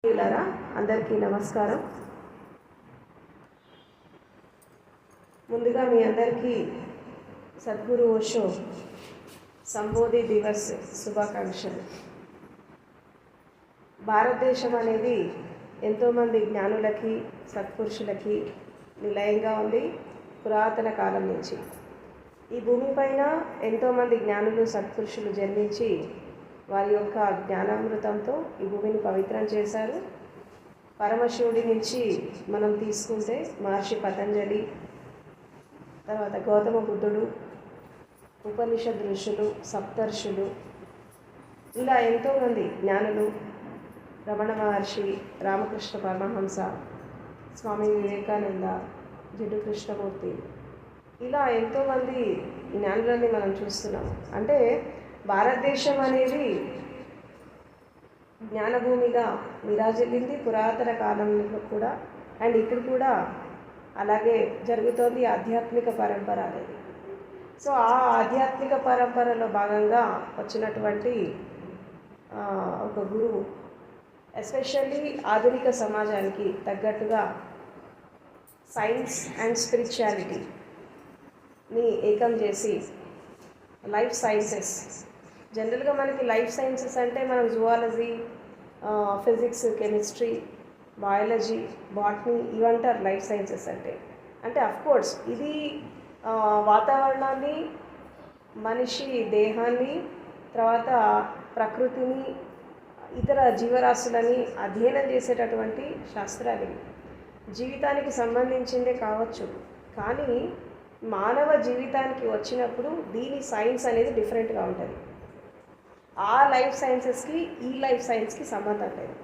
మిత్రులారా, అందరికీ నమస్కారం. ముందుగా మీ అందరికీ సద్గురు ఓషో సంబోధి దివస్ శుభాకాంక్షలు. భారతదేశం అనేది ఎంతోమంది జ్ఞానులకి సత్పురుషులకి నిలయంగా ఉంది. పురాతన కాలం నుంచి ఈ భూమిపైన ఎంతోమంది జ్ఞానులు సత్పురుషులు జన్మించి వారి యొక్క జ్ఞానామృతంతో ఈ భూమిని పవిత్రం చేశారు. పరమశివుడి నుంచి మనం తీసుకుంటే మహర్షి పతంజలి, తర్వాత గౌతమ బుద్ధుడు, ఉపనిషద్ ఋషులు, సప్తర్షులు, ఇలా ఎంతోమంది జ్ఞానులు, రమణ మహర్షి, రామకృష్ణ పరమహంస, స్వామి వివేకానంద, జిడ్డు కృష్ణమూర్తి, ఇలా ఎంతోమంది జ్ఞానులని మనం చూస్తున్నాం. అంటే భారతదేశం అనేది జ్ఞానభూమిగా విరాజిల్లింది పురాతన కాలంలో కూడా. అండ్ ఇక్కడ కూడా అలాగే జరుగుతోంది ఆధ్యాత్మిక పరంపర అనేది. సో ఆ ఆధ్యాత్మిక పరంపరలో భాగంగా వచ్చినటువంటి ఒక గురువు, ఎస్పెషల్లీ ఆధునిక సమాజానికి తగ్గట్టుగా సైన్స్ అండ్ స్పిరిచువాలిటీని ఏకం చేసి లైఫ్ సైన్సెస్, జనరల్గా మనకి లైఫ్ సైన్సెస్ అంటే మనం zoology, physics, chemistry, biology, botany ఇవంటారు లైఫ్ సైన్సెస్ అంటే. అంటే అఫ్కోర్స్ ఇది వాతావరణాన్ని, మనిషి దేహాన్ని, తర్వాత ప్రకృతిని, ఇతర జీవరాశులని అధ్యయనం చేసేటటువంటి శాస్త్రాలు. జీవితానికి సంబంధించిందే కావచ్చు, కానీ మానవ జీవితానికి వచ్చినప్పుడు దీని సైన్స్ అనేది డిఫరెంట్గా ఉంటుంది. ఆ లైఫ్ సైన్సెస్కి ఈ లైఫ్ సైన్స్కి సంబంధం లేదు.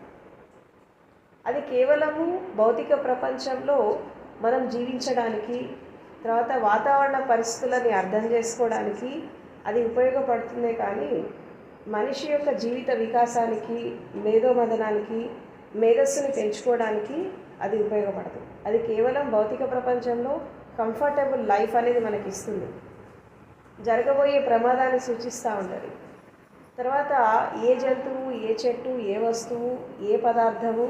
అది కేవలము భౌతిక ప్రపంచంలో మనం జీవించడానికి, తర్వాత వాతావరణ పరిస్థితులని అర్థం చేసుకోవడానికి అది ఉపయోగపడుతుందే కానీ మనిషి యొక్క జీవిత వికాసానికి, మేధోమదనానికి, మేధస్సుని పెంచుకోవడానికి అది ఉపయోగపడదు. అది కేవలం భౌతిక ప్రపంచంలో కంఫర్టబుల్ లైఫ్ అనేది మనకి ఇస్తుంది, జరగబోయే ప్రమాదాన్ని సూచిస్తూ ఉంటుంది. తర్వాత ఏ జంతువు, ఏ చెట్టు, ఏ వస్తువు, ఏ పదార్థము,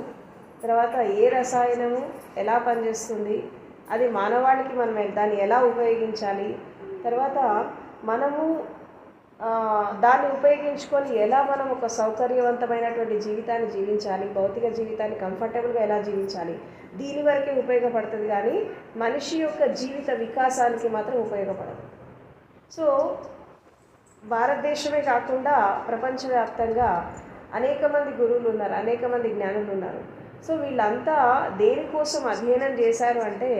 తర్వాత ఏ రసాయనము ఎలా పనిచేస్తుంది, అది మానవాళికి మనం దాన్ని ఎలా ఉపయోగించాలి, తర్వాత మనము దాన్ని ఉపయోగించుకొని ఎలా మనం ఒక సౌకర్యవంతమైనటువంటి జీవితాన్ని జీవించాలి, భౌతిక జీవితాన్ని కంఫర్టబుల్గా ఎలా జీవించాలి, దీని వరకే ఉపయోగపడుతుంది. కానీ మనిషి యొక్క జీవిత వికాసానికి మాత్రం ఉపయోగపడదు. సో భారతదేశమే కాకుండా ప్రపంచవ్యాప్తంగా అనేక మంది గురువులు ఉన్నారు, అనేక మంది జ్ఞానులు ఉన్నారు. సో వీళ్ళంతా దేనికోసం అధ్యయనం చేశారు అంటే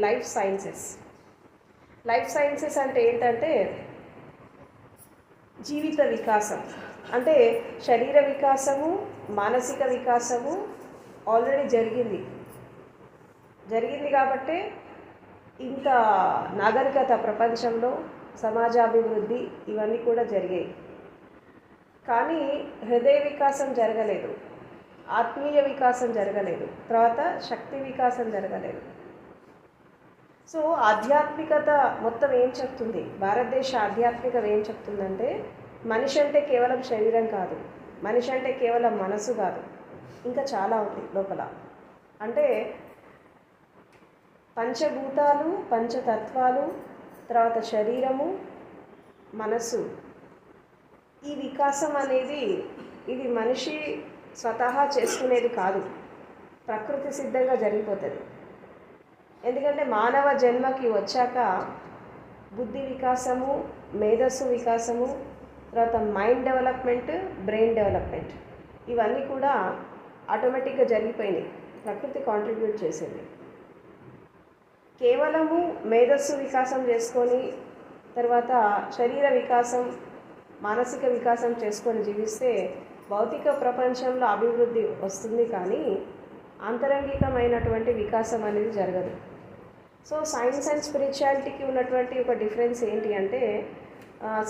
లైఫ్ సైన్సెస్. లైఫ్ సైన్సెస్ అంటే ఏంటంటే జీవిత వికాసం, అంటే శరీర వికాసము, మానసిక వికాసము ఆల్రెడీ జరిగింది కాబట్టే ఇంత నాగరికత ప్రపంచంలో, సమాజాభివృద్ధి ఇవన్నీ కూడా జరిగాయి. కానీ హృదయ వికాసం జరగలేదు, ఆత్మీయ వికాసం జరగలేదు, తర్వాత శక్తి వికాసం జరగలేదు. సో ఆధ్యాత్మికత మొత్తం ఏం చెప్తుంది, భారతదేశ ఆధ్యాత్మికత ఏం చెప్తుందంటే మనిషి అంటే కేవలం శరీరం కాదు, మనిషి అంటే కేవలం మనసు కాదు, ఇంకా చాలా ఉంది లోపల. అంటే పంచభూతాలు, పంచతత్వాలు, తర్వాత శరీరము, మనసు, ఈ వికాసం అనేది ఇది మనిషి స్వతహా చేసుకునేది కాదు, ప్రకృతి సిద్ధంగా జరిగిపోతుంది. ఎందుకంటే మానవ జన్మకి వచ్చాక బుద్ధి వికాసము, మేధస్సు వికాసము, తర్వాత మైండ్ డెవలప్మెంట్, బ్రెయిన్ డెవలప్మెంట్, ఇవన్నీ కూడా ఆటోమేటిక్గా జరిగిపోయినాయి, ప్రకృతి కాంట్రిబ్యూట్ చేసింది. కేవలము మేధస్సు వికాసం చేసుకొని, తర్వాత శరీర వికాసం, మానసిక వికాసం చేసుకొని జీవిస్తే భౌతిక ప్రపంచంలో అభివృద్ధి వస్తుంది, కానీ ఆంతరంగికమైనటువంటి వికాసం అనేది జరగదు. సో సైన్స్ అండ్ స్పిరిచువాలిటీకి ఉన్నటువంటి ఒక డిఫరెన్స్ ఏంటి అంటే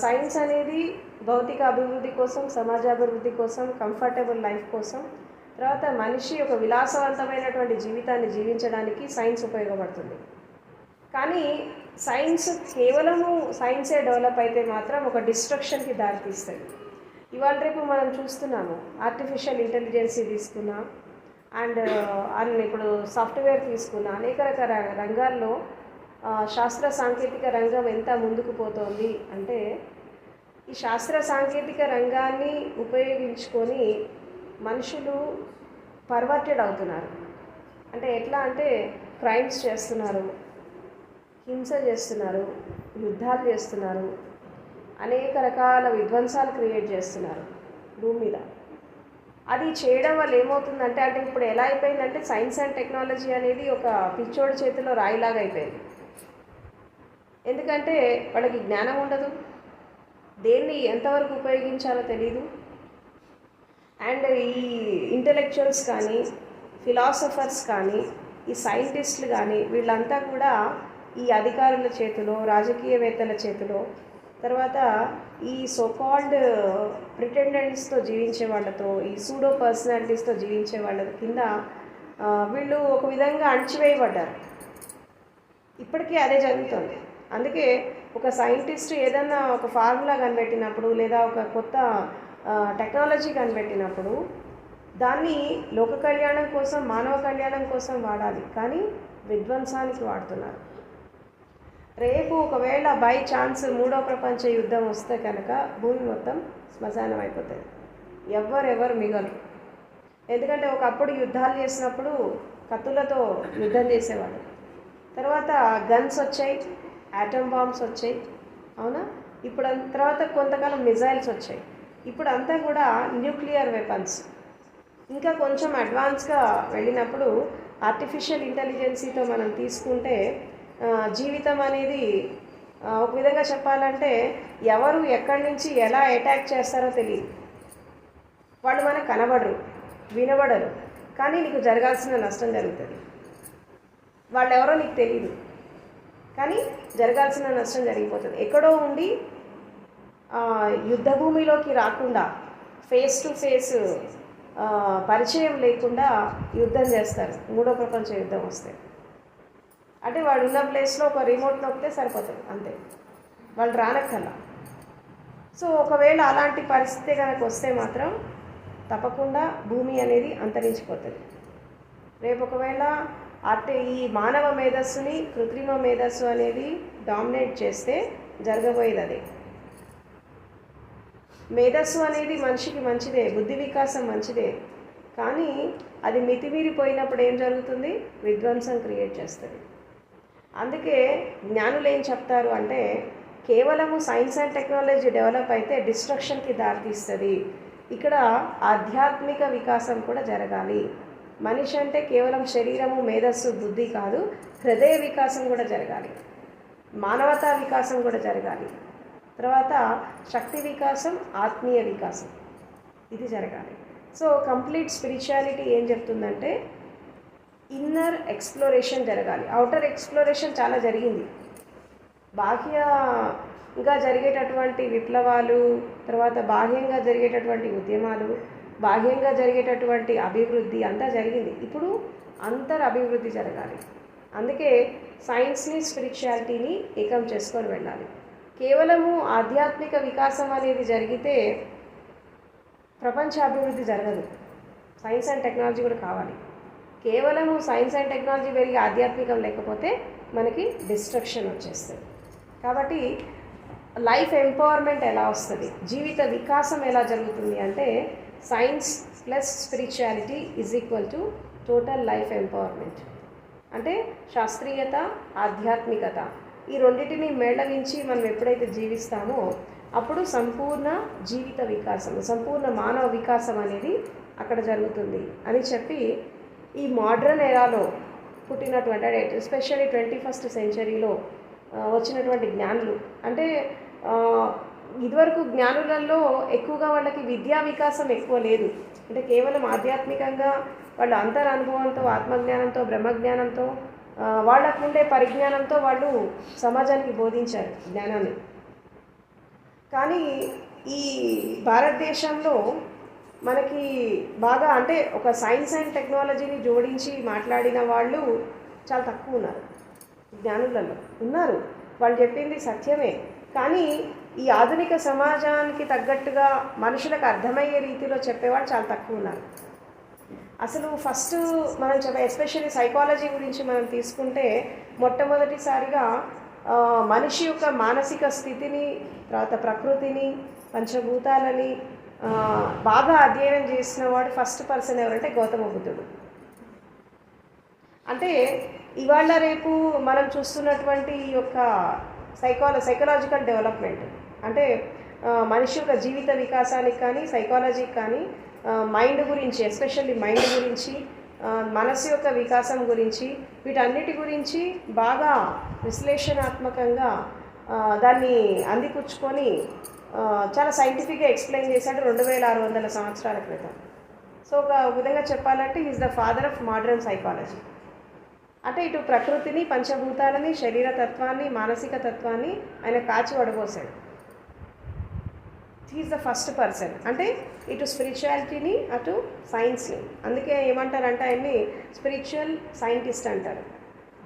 సైన్స్ అనేది భౌతిక అభివృద్ధి కోసం, సమాజాభివృద్ధి కోసం, కంఫర్టబుల్ లైఫ్ కోసం, తర్వాత మనిషి ఒక విలాసవంతమైనటువంటి జీవితాన్ని జీవించడానికి సైన్స్ ఉపయోగపడుతుంది. కానీ సైన్స్ కేవలము సైన్సే డెవలప్ అయితే మాత్రం ఒక డిస్ట్రక్షన్కి దారితీస్తుంది. ఇవాళ రేపు మనం చూస్తున్నాము, ఆర్టిఫిషియల్ ఇంటెలిజెన్స్ తీసుకున్నా, అండ్ ఇప్పుడు సాఫ్ట్వేర్ తీసుకున్న అనేక రకాల రంగాల్లో శాస్త్ర సాంకేతిక రంగం ఎంత ముందుకు పోతోంది అంటే ఈ శాస్త్ర సాంకేతిక రంగాన్ని ఉపయోగించుకొని మనుషులు పర్వర్టెడ్ అవుతున్నారు. అంటే ఎట్లా అంటే క్రైమ్స్ చేస్తున్నారు, హింస చేస్తున్నారు, యుద్ధాలు చేస్తున్నారు, అనేక రకాల విధ్వంసాలు క్రియేట్ చేస్తున్నారు భూమి మీద. అది చేయడం వల్ల ఏమవుతుందంటే అంటే ఇప్పుడు ఎలా అయిపోయిందంటే సైన్స్ అండ్ టెక్నాలజీ అనేది ఒక పిచ్చోడి చేతిలో రాయిలాగా అయిపోయింది. ఎందుకంటే వాళ్ళకి జ్ఞానం ఉండదు, దేన్ని ఎంతవరకు ఉపయోగించాలో తెలియదు. అండ్ ఈ ఇంటలెక్చువల్స్ కానీ, ఫిలాసఫర్స్ కానీ, ఈ సైంటిస్టులు కానీ వీళ్ళంతా కూడా ఈ అధికారుల చేతిలో, రాజకీయవేత్తల చేతిలో, తర్వాత ఈ సోకాల్డ్ ప్రిటెండెంట్స్తో జీవించే వాళ్ళతో, ఈ సూడో పర్సనాలిటీస్తో జీవించే వాళ్ళ కింద వీళ్ళు ఒక విధంగా అణచివేయబడ్డారు. ఇప్పటికీ అదే జరుగుతుంది. అందుకే ఒక సైంటిస్ట్ ఏదన్నా ఒక ఫార్ములా కనిపెట్టినప్పుడు లేదా ఒక కొత్త టెక్నాలజీ కనిపెట్టినప్పుడు దాన్ని లోక కళ్యాణం కోసం, మానవ కళ్యాణం కోసం వాడాలి, కానీ విధ్వంసానికి వాడుతున్నారు. రేపు ఒకవేళ బై ఛాన్స్ 3వ ప్రపంచ యుద్ధం వస్తే కనుక భూమి మొత్తం శ్మశానం అయిపోతుంది, ఎవరెవరు మిగలరు. ఎందుకంటే ఒకప్పుడు యుద్ధాలు చేసినప్పుడు కత్తులతో యుద్ధం చేసేవాళ్ళు, తర్వాత గన్స్ వచ్చాయి, ఆటమ్ బాంబ్స్ వచ్చాయి, అవునా. ఇప్పుడు తర్వాత కొంతకాలం మిజైల్స్ వచ్చాయి, ఇప్పుడు అంతా కూడా న్యూక్లియర్ వెపన్స్. ఇంకా కొంచెం అడ్వాన్స్గా వెళ్ళినప్పుడు ఆర్టిఫిషియల్ ఇంటెలిజెన్సీతో మనం తీసుకుంటే జీవితం అనేది ఒక విధంగా చెప్పాలంటే ఎవరు ఎక్కడి నుంచి ఎలా అటాక్ చేస్తారో తెలియదు. వాళ్ళు మనకు కనబడరు, వినబడరు, కానీ నీకు జరగాల్సిన నష్టం జరుగుతుంది. వాళ్ళు ఎవరో నీకు తెలియదు, కానీ జరగాల్సిన నష్టం జరిగిపోతుంది. ఎక్కడో ఉండి యుద్ధ భూమిలోకి రాకుండా, ఫేస్ టు ఫేస్ పరిచయం లేకుండా యుద్ధం చేస్తారు 3వ ప్రపంచ యుద్ధం వస్తే. అంటే వాడు ఉన్న ప్లేస్లో ఒక రిమోట్ నొక్కితే సరిపోతుంది, అంతే, వాళ్ళు రానక్కర్లా. సో ఒకవేళ అలాంటి పరిస్థితి కనుక వస్తే మాత్రం తప్పకుండా భూమి అనేది అంతరించిపోతుంది. రేపు ఒకవేళ ఈ మానవ మేధస్సుని కృత్రిమ మేధస్సు అనేది డామినేట్ చేస్తే జరగబోయేది అదే. మేధస్సు అనేది మనిషికి మంచిదే, బుద్ధి వికాసం మంచిదే, కానీ అది మితిమీరిపోయినప్పుడు ఏం జరుగుతుంది? విధ్వంసం క్రియేట్ చేస్తుంది. అందుకే జ్ఞానులు ఏం చెప్తారు అంటే కేవలము సైన్స్ అండ్ టెక్నాలజీ డెవలప్ అయితే డిస్ట్రక్షన్కి దారితీస్తుంది. ఇక్కడ ఆధ్యాత్మిక వికాసం కూడా జరగాలి. మనిషి అంటే కేవలం శరీరము, మేధస్సు, బుద్ధి కాదు, హృదయ వికాసం కూడా జరగాలి, మానవతా వికాసం కూడా జరగాలి, తర్వాత శక్తి వికాసం, ఆత్మీయ వికాసం, ఇది జరగాలి. సో కంప్లీట్ స్పిరిచువాలిటీ ఏం చెప్తుందంటే ఇన్నర్ ఎక్స్ప్లోరేషన్ జరగాలి. అవుటర్ ఎక్స్ప్లోరేషన్ చాలా జరిగింది. బాహ్యంగా జరిగేటటువంటి విప్లవాలు, తర్వాత బాహ్యంగా జరిగేటటువంటి ఉద్యమాలు, బాహ్యంగా జరిగేటటువంటి అభివృద్ధి అంతా జరిగింది. ఇప్పుడు అభివృద్ధి జరగాలి. అందుకే సైన్స్ని, స్పిరిచువాలిటీని ఏకం చేసుకొని వెళ్ళాలి. కేవలము ఆధ్యాత్మిక వికాసం అనేది జరిగితే ప్రపంచ అభివృద్ధి జరగదు. సైన్స్ అండ్ టెక్నాలజీ కూడా కావాలి. కేవలము సైన్స్ అండ్ టెక్నాలజీ పెరిగి ఆధ్యాత్మికం లేకపోతే మనకి డిస్ట్రక్షన్ వచ్చేస్తుంది. కాబట్టి లైఫ్ ఎంపవర్మెంట్ ఎలా వస్తుంది, జీవిత వికాసం ఎలా జరుగుతుంది అంటే science plus spirituality is equal to total life empowerment. అంటే శాస్త్రీయత, ఆధ్యాత్మికత, ఈ రెండింటిని మేళవించి మనం ఎప్పుడైతే జీవిస్తామో అప్పుడు సంపూర్ణ జీవిత వికాసం, సంపూర్ణ మానవ వికాసం అనేది అక్కడ జరుగుతుంది అని చెప్పి ఈ మోడ్రన్ ఎరాలో పుట్టినటువంటి అంటే ఎస్పెషల్లీ 21st సెంచరీలో వచ్చినటువంటి జ్ఞానులు అంటే ఇదివరకు జ్ఞానులలో ఎక్కువగా వాళ్ళకి విద్యా వికాసం ఎక్కువ లేదు. అంటే కేవలం ఆధ్యాత్మికంగా వాళ్ళు అంతరనుభవంతో, ఆత్మజ్ఞానంతో, బ్రహ్మజ్ఞానంతో, వాళ్ళకు ఉండే పరిజ్ఞానంతో వాళ్ళు సమాజానికి బోధించారు జ్ఞానాన్ని. కానీ ఈ భారతదేశంలో మనకి బాగా అంటే ఒక సైన్స్ అండ్ టెక్నాలజీని జోడించి మాట్లాడిన వాళ్ళు చాలా తక్కువ ఉన్నారు. జ్ఞానులలో ఉన్నారు, వాళ్ళు చెప్పింది సత్యమే, కానీ ఈ ఆధునిక సమాజానికి తగ్గట్టుగా మనుషులకు అర్థమయ్యే రీతిలో చెప్పేవాళ్ళు చాలా తక్కువ ఉన్నారు. అసలు ఫస్ట్ మనం ఎస్పెషల్లీ సైకాలజీ గురించి మనం తీసుకుంటే మొట్టమొదటిసారిగా మనిషి యొక్క మానసిక స్థితిని, తర్వాత ప్రకృతిని, పంచభూతాలని బాగా అధ్యయనం చేసిన వాడు ఫస్ట్ పర్సన్ ఎవరంటే గౌతమ బుద్ధుడు. అంటే ఇవాళ రేపు మనం చూస్తున్నటువంటి ఈ యొక్క సైకలాజికల్ డెవలప్మెంట్ అంటే మనిషి యొక్క జీవిత వికాసానికి కానీ, సైకాలజీకి కానీ, మైండ్ గురించి, ఎస్పెషల్లీ మైండ్ గురించి, మనసు యొక్క వికాసం గురించి, వీటన్నిటి గురించి బాగా విశ్లేషణాత్మకంగా దాన్ని అందిపుచ్చుకొని చాలా సైంటిఫిక్గా ఎక్స్ప్లెయిన్ చేశాడు 2600 సంవత్సరాల క్రితం. సో ఒక విధంగా చెప్పాలంటే is the father of modern psychology. అంటే ఇటు ప్రకృతిని, పంచభూతాలని, శరీరతత్వాన్ని, మానసిక తత్వాన్ని ఆయన కాచి వడబోసాడు. He's the first person. అంటే ఇటు స్పిరిచువాలిటీని, అటు సైన్స్ని. అందుకే ఏమంటారంటే ఆయన్ని స్పిరిచువల్ సైంటిస్ట్ అంటారు,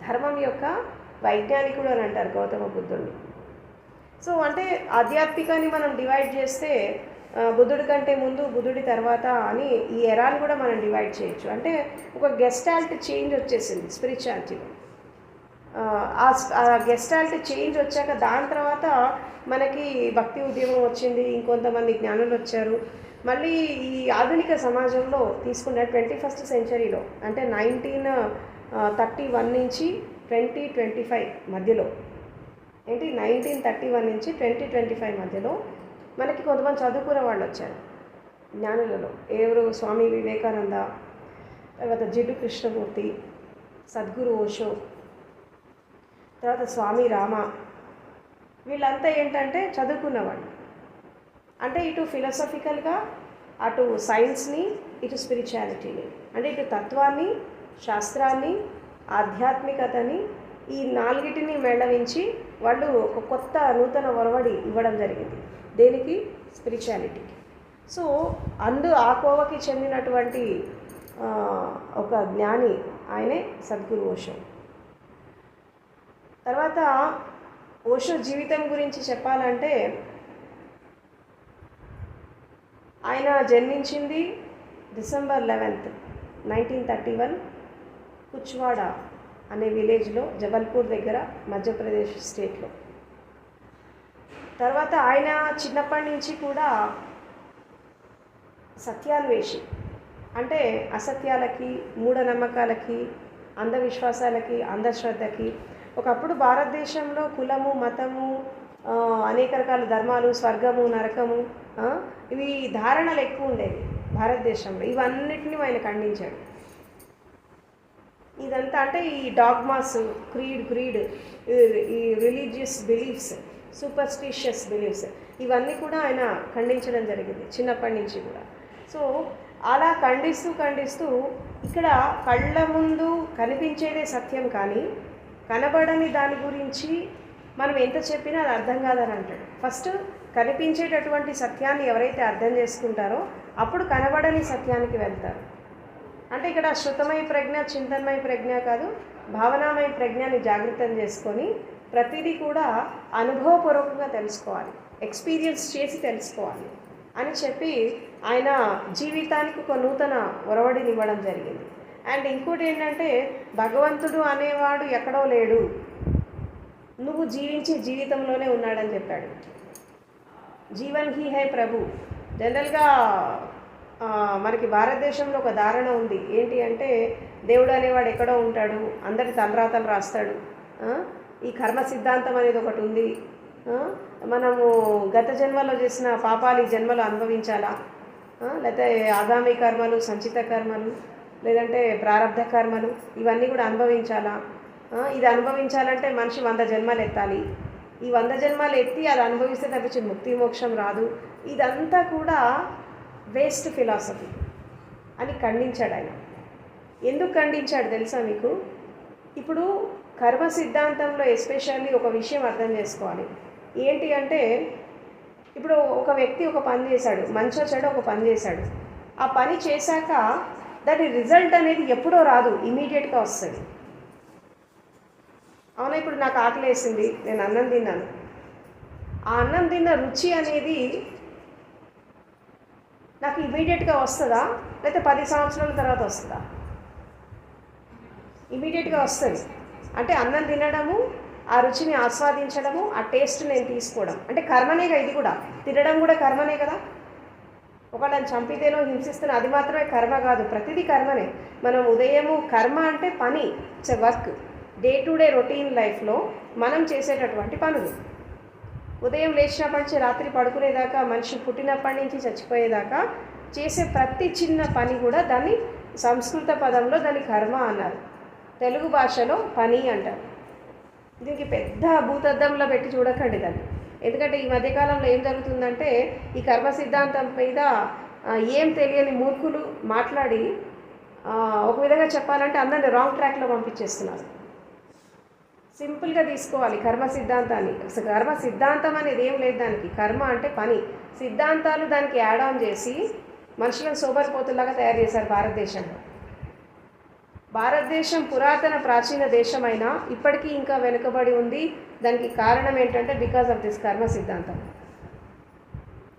ధర్మం యొక్క వైజ్ఞానికుడు అని అంటారు గౌతమ బుద్ధుడిని. సో అంటే ఆధ్యాత్మికాన్ని మనం డివైడ్ చేస్తే బుద్ధుడి కంటే ముందు, బుద్ధుడి తర్వాత అని ఈ ఎరాని కూడా మనం డివైడ్ చేయొచ్చు. అంటే ఒక గెస్టాల్ట్ చేంజ్ వచ్చేసింది స్పిరిచువాలిటీలో. ఆ గెస్టాల్ట్ చేంజ్ వచ్చాక దాని తర్వాత మనకి భక్తి ఉద్యమం వచ్చింది, ఇంకొంతమంది జ్ఞానులు వచ్చారు. మళ్ళీ ఈ ఆధునిక సమాజంలో తీసుకున్న 21st సెంచరీలో అంటే 1931 నుంచి 2025 మధ్యలో, 1931 నుంచి 2025 మధ్యలో మనకి కొంతమంది చదువుకున్న వాళ్ళు వచ్చారు జ్ఞానులలో. ఎవరు? స్వామి వివేకానంద, తర్వాత జిడ్డు కృష్ణమూర్తి, సద్గురు ఓషో, తర్వాత స్వామి రామ. వీళ్ళంతా ఏంటంటే చదువుకున్నవాళ్ళు. అంటే ఇటు ఫిలాసఫికల్గా, అటు సైన్స్ని, ఇటు స్పిరిచువాలిటీని, అంటే ఇటు తత్వాన్ని, శాస్త్రాన్ని, ఆధ్యాత్మికతని, ఈ నాలుగిటిని మేళవించి వాళ్ళు ఒక కొత్త నూతన ఒరవడి ఇవ్వడం జరిగింది. దేనికి? స్పిరిచువాలిటీకి. సో ఆ కోవకి చెందినటువంటి ఒక జ్ఞాని ఆయనే సద్గురు ఓషో. తర్వాత ఓషో జీవితం గురించి చెప్పాలంటే ఆయన జన్మించింది డిసెంబర్ 11, 1931 కుచ్వాడ అనే విలేజ్లో, జబల్పూర్ దగ్గర, మధ్యప్రదేశ్ స్టేట్లో. తర్వాత ఆయన చిన్నప్పటి నుంచి కూడా సత్యాన్వేషి. అంటే అసత్యాలకి, మూఢనమ్మకాలకి, అంధవిశ్వాసాలకి, అంధశ్రద్ధకి. ఒకప్పుడు భారతదేశంలో కులము, మతము, అనేక రకాల ధర్మాలు, స్వర్గము, నరకము, ఇవి ధారణలు ఎక్కువ ఉండేవి భారతదేశంలో. ఇవన్నిటిని ఆయన ఖండించాడు. ఇదంతా అంటే ఈ డాగ్మాస్, క్రీడ్, ఈ రిలీజియస్ బిలీఫ్స్, సూపర్స్టిషియస్ బిలీఫ్స్, ఇవన్నీ కూడా ఆయన ఖండించడం జరిగింది చిన్నప్పటి నుంచి కూడా. సో అలా ఖండిస్తూ ఇక్కడ కళ్ళ ముందు కనిపించేదే సత్యం, కానీ కనబడని దాని గురించి మనం ఎంత చెప్పినా అది అర్థం కాదని అంటాడు. ఫస్ట్ కనిపించేటటువంటి సత్యాన్ని ఎవరైతే అర్థం చేసుకుంటారో అప్పుడు కనబడని సత్యానికి వెళ్తారు. అంటే ఇక్కడ శృతమయ ప్రజ్ఞ, చింతన్మయ ప్రజ్ఞ కాదు, భావనామయ ప్రజ్ఞని జాగృతం చేసుకొని ప్రతిదీ కూడా అనుభవపూర్వకంగా తెలుసుకోవాలి, ఎక్స్పీరియన్స్ చేసి తెలుసుకోవాలి అని చెప్పి ఆయన జీవితానికి ఒక నూతన ఒరవడిని ఇవ్వడం జరిగింది. అండ్ ఇంకోటి ఏంటంటే భగవంతుడు అనేవాడు ఎక్కడో లేడు, నువ్వు జీవించే జీవితంలోనే ఉన్నాడని చెప్పాడు. జీవన్ హీ హై ప్రభు. జనరల్గా మనకి భారతదేశంలో ఒక ధారణ ఉంది, ఏంటి అంటే దేవుడు అనేవాడు ఎక్కడో ఉంటాడు, అందరి తలరాతలు రాస్తాడు, ఈ కర్మ సిద్ధాంతం అనేది ఒకటి ఉంది, మనము గత జన్మలో చేసిన పాపాలు ఈ జన్మలో అనుభవించాలా, లేకపోతే ఆగామి కర్మలు, సంచిత కర్మలు, లేదంటే ప్రారంధ కర్మలు, ఇవన్నీ కూడా అనుభవించాలా. ఇది అనుభవించాలంటే మనిషి 100 జన్మలు ఎత్తాలి, ఈ 100 జన్మలు ఎత్తి అది అనుభవిస్తే తప్పించి ముక్తి మోక్షం రాదు. ఇదంతా కూడా వేస్ట్ ఫిలాసఫీ అని ఖండించాడు ఆయన. ఎందుకు ఖండించాడు తెలుసా మీకు? ఇప్పుడు కర్మ సిద్ధాంతంలో ఎస్పెషల్లీ ఒక విషయం అర్థం చేసుకోవాలి. ఏంటి అంటే ఇప్పుడు ఒక వ్యక్తి ఒక పని చేశాడు, మంచో చెడో ఒక పని చేశాడు. ఆ పని చేశాక దాని రిజల్ట్ అనేది ఎప్పుడో రాదు, ఇమీడియట్గా వస్తుంది. అవునా? ఇప్పుడు నాకు ఆకలి వేసింది, నేను అన్నం తిన్నాను. ఆ అన్నం తిన్న రుచి అనేది నాకు ఇమీడియట్గా వస్తుందా, లేకపోతే 10 సంవత్సరాల తర్వాత వస్తుందా? ఇమీడియట్గా వస్తుంది. అంటే అన్నం తినడము, ఆ రుచిని ఆస్వాదించడము, ఆ టేస్ట్ నేను తీసుకోవడం అంటే కర్మనేగా. ఇది కూడా తినడం కూడా కర్మనే కదా. ఒకళ్ళని చంపితేనో హింసిస్తేనో అది మాత్రమే కర్మ కాదు, ప్రతిదీ కర్మనే. మనం ఉదయము కర్మ అంటే పని, it's a work. Day to day routine లైఫ్లో మనం చేసేటటువంటి పనులు. ఉదయం లేచినప్పటి నుంచి రాత్రి పడుకునేదాకా, మనిషి పుట్టినప్పటి నుంచి చచ్చిపోయేదాకా చేసే ప్రతి చిన్న పని కూడా దాన్ని సంస్కృత పదంలో దాన్ని కర్మ అన్నారు, తెలుగు భాషలో పని అంటారు. దీనికి పెద్ద భూతద్దంలో పెట్టి చూడకండి దాన్ని. ఎందుకంటే ఈ మధ్యకాలంలో ఏం జరుగుతుందంటే ఈ కర్మ సిద్ధాంతం మీద ఏం తెలియని మూర్ఖులు మాట్లాడి ఒక విధంగా చెప్పాలంటే అందరిని రాంగ్ ట్రాక్లో పంపించేస్తున్నారు. సింపుల్గా తీసుకోవాలి కర్మ సిద్ధాంతాన్ని. అసలు కర్మ సిద్ధాంతం అనేది ఏం లేదు దానికి. కర్మ అంటే పని, సిద్ధాంతాలు దానికి యాడ్ ఆన్ చేసి మనుషులను సోబరిపోతుల్లాగా తయారు చేశారు భారతదేశంలో. భారతదేశం పురాతన ప్రాచీన దేశమైనా ఇప్పటికీ ఇంకా వెనుకబడి ఉంది. దానికి కారణం ఏంటంటే బికాజ్ ఆఫ్ దిస్ కర్మ సిద్ధాంతం.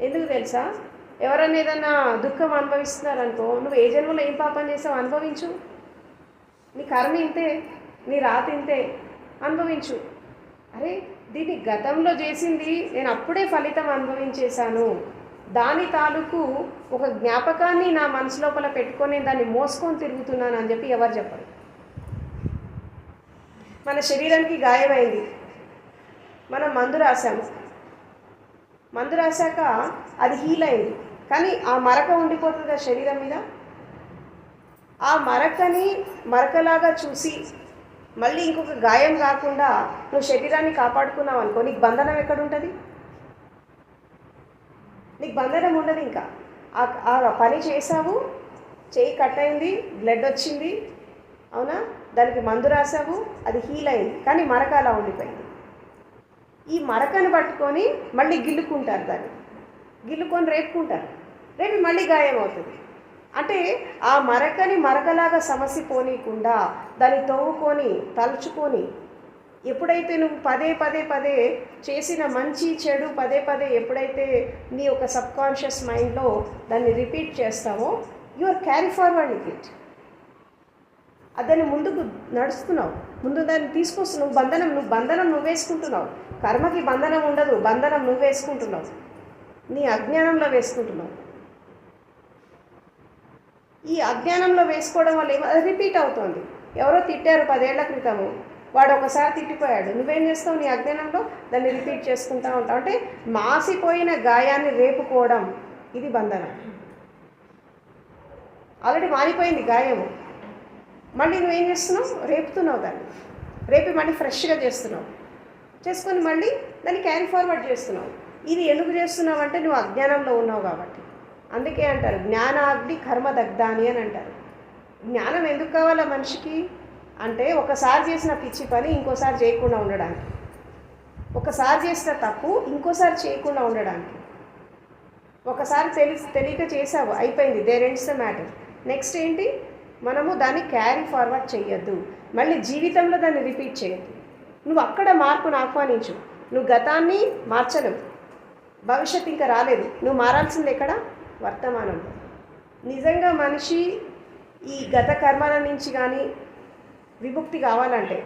ఎందుకు తెలుసా? ఎవరన్నా ఏదన్నా దుఃఖం అనుభవిస్తున్నారనుకో, నువ్వు ఏ జన్మలో ఏం పాపం చేసావు అనుభవించు, నీ కర్మ ఇంతే, నీ రాత ఇంతే, అనుభవించు. అరే దీన్ని గతంలో చేసింది నేను అప్పుడే ఫలితం అనుభవించేశాను, దాని తాలూకు ఒక జ్ఞాపకాన్ని నా మనసు లోపల పెట్టుకొని దాన్ని మోసుకొని తిరుగుతున్నాను అని చెప్పి ఎవరు చెప్పరు. మన శరీరానికి గాయమైంది, మనం మందు రాసాము, మందు రాశాక అది హీల్ అయింది, కానీ ఆ మరక ఉండిపోతుంది ఆ శరీరం మీద. ఆ మరకని మరకలాగా చూసి మళ్ళీ ఇంకొక గాయం కాకుండా నువ్వు శరీరాన్ని కాపాడుకున్నావు అనుకో, నీకు బంధనం ఎక్కడుంటుంది? నీకు బంధనం ఉండదు. ఇంకా ఆ పని చేసావు, చేయి కట్ అయింది, బ్లడ్ వచ్చింది, అవునా, దానికి మందు రాసావు, అది హీల్ అయింది, కానీ మరక అలా ఉండిపోయింది. ఈ మరకను పట్టుకొని మళ్ళీ గిల్లుకుంటారు, దాన్ని గిల్లుకొని రేపుకుంటారు, రేపు మళ్ళీ గాయం అవుతుంది. అంటే ఆ మరకని మరకలాగా సమస్య పోనీయకుండా దాన్ని తవ్వుకొని తలుచుకొని ఎప్పుడైతే నువ్వు పదే పదే పదే చేసిన మంచి చెడు పదే పదే ఎప్పుడైతే నీ ఒక సబ్కాన్షియస్ మైండ్లో దాన్ని రిపీట్ చేస్తావో, you are carry forward with it. దాన్ని ముందుకు నడుస్తున్నావు, ముందు దాన్ని తీసుకొస్తున్నావు. బంధనం నువ్వు వేసుకుంటున్నావు. కర్మకి బంధనం ఉండదు, బంధనం నువ్వు వేసుకుంటున్నావు, నీ అజ్ఞానంలో వేసుకుంటున్నావు. ఈ అజ్ఞానంలో వేసుకోవడం వల్ల ఏమో అది రిపీట్ అవుతుంది. ఎవరో తిట్టారు 10 ఏళ్ల క్రితము, వాడు ఒకసారి తిట్టిపోయాడు, నువ్వేం చేస్తావు? నీ అజ్ఞానంలో దాన్ని రిపీట్ చేసుకుంటూ ఉంటావు. అంటే మాసిపోయిన గాయాన్ని రేపుకోవడం, ఇది బంధనం. ఆల్రెడీ మారిపోయింది గాయము, మళ్ళీ నువ్వేం చేస్తున్నావు? రేపుతున్నావు, దాన్ని రేపి మళ్ళీ ఫ్రెష్గా చేస్తున్నావు, చేసుకొని మళ్ళీ దాన్ని క్యారీ ఫార్వర్డ్ చేస్తున్నావు. ఇది ఎందుకు చేస్తున్నావు అంటే నువ్వు అజ్ఞానంలో ఉన్నావు కాబట్టి. అందుకే అంటారు జ్ఞానాగ్ని కర్మ దగ్ధాని అని అంటారు. జ్ఞానం ఎందుకు కావాలా మనిషికి అంటే, ఒకసారి చేసిన పిచ్చి పని ఇంకోసారి చేయకుండా ఉండడానికి, ఒకసారి చేసిన తప్పు ఇంకోసారి చేయకుండా ఉండడానికి. ఒకసారి తెలియక చేసావు, అయిపోయింది, there ends the matter. Next ఏంటి? మనము దాన్ని క్యారీ ఫార్వర్డ్ చేయొద్దు, మళ్ళీ జీవితంలో దాన్ని రిపీట్ చేయొద్దు. నువ్వు అక్కడ మార్పును ఆహ్వానించు. నువ్వు గతాన్ని మార్చలేవు, భవిష్యత్తు ఇంకా రాలేదు, నువ్వు మారాల్సింది ఎక్కడ? వర్తమానంలో. నిజంగా మనిషి ఈ గత కర్మల నుంచి కానీ విముక్తి కావాలంటే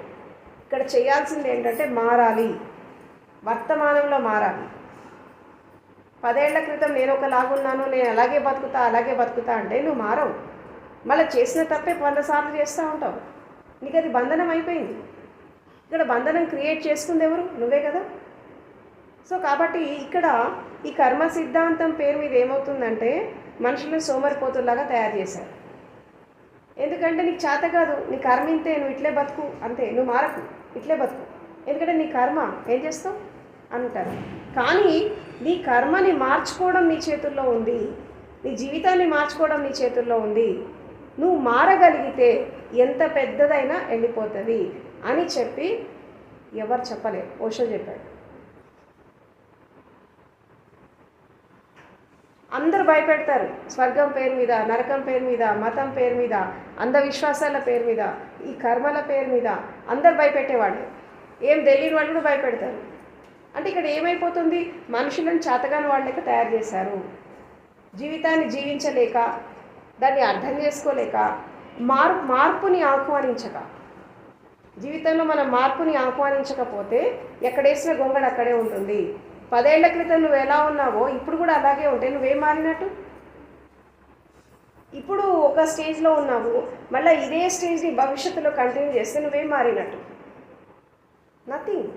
ఇక్కడ చేయాల్సింది ఏంటంటే మారాలి, వర్తమానంలో మారాలి. 10 ఏళ్ల క్రితం నేను ఒకలాగున్నాను, నేను అలాగే బతుకుతా అంటే నువ్వు మారవు. మళ్ళీ చేసిన తప్పే 100 సార్లు చేస్తూ ఉంటావు, నీకు అది బంధనం అయిపోయింది. ఇక్కడ బంధనం క్రియేట్ చేసుకుంది ఎవరు? నువ్వే కదా. సో కాబట్టి ఇక్కడ ఈ కర్మ సిద్ధాంతం పేరు మీద ఏమవుతుందంటే మనుషులను సోమరిపోతుల్లాగా తయారు చేశారు. ఎందుకంటే నీకు చేత కాదు, నీ కర్మ ఇంతే, నువ్వు ఇట్లే బతుకు అంతే, నువ్వు మారకు, ఇట్లే బతుకు, ఎందుకంటే నీ కర్మ, ఏం చేస్తావు అంటారు. కానీ నీ కర్మని మార్చుకోవడం నీ చేతుల్లో ఉంది, నీ జీవితాన్ని మార్చుకోవడం నీ చేతుల్లో ఉంది. నువ్వు మారగలిగితే ఎంత పెద్దదైనా వెళ్ళిపోతుంది అని చెప్పి ఎవరు చెప్పలేరు, ఓషో చెప్పాడు. అందరూ భయపెడతారు స్వర్గం పేరు మీద, నరకం పేరు మీద, మతం పేరు మీద, అంధవిశ్వాసాల పేరు మీద, ఈ కర్మల పేరు మీద అందరు భయపెట్టేవాళ్ళు. ఏం తెలియని వాళ్ళు కూడా భయపెడతారు. అంటే ఇక్కడ ఏమైపోతుంది? మనుషులను చేతగాని వాళ్ళకి తయారు చేశారు. జీవితాన్ని జీవించలేక, దాన్ని అర్థం చేసుకోలేక, మార్పుని ఆహ్వానించక, జీవితంలో మనం మార్పుని ఆహ్వానించకపోతే ఎక్కడేసిన గొంగడు అక్కడే ఉంటుంది. 10 ఏళ్ల క్రితం నువ్వు ఎలా ఉన్నావో ఇప్పుడు కూడా అలాగే ఉంటే నువ్వేం మారినట్టు? ఇప్పుడు ఒక స్టేజ్లో ఉన్నావు, మళ్ళీ ఇదే స్టేజ్ని భవిష్యత్తులో కంటిన్యూ చేస్తే నువ్వేం మారినట్టు? నథింగ్.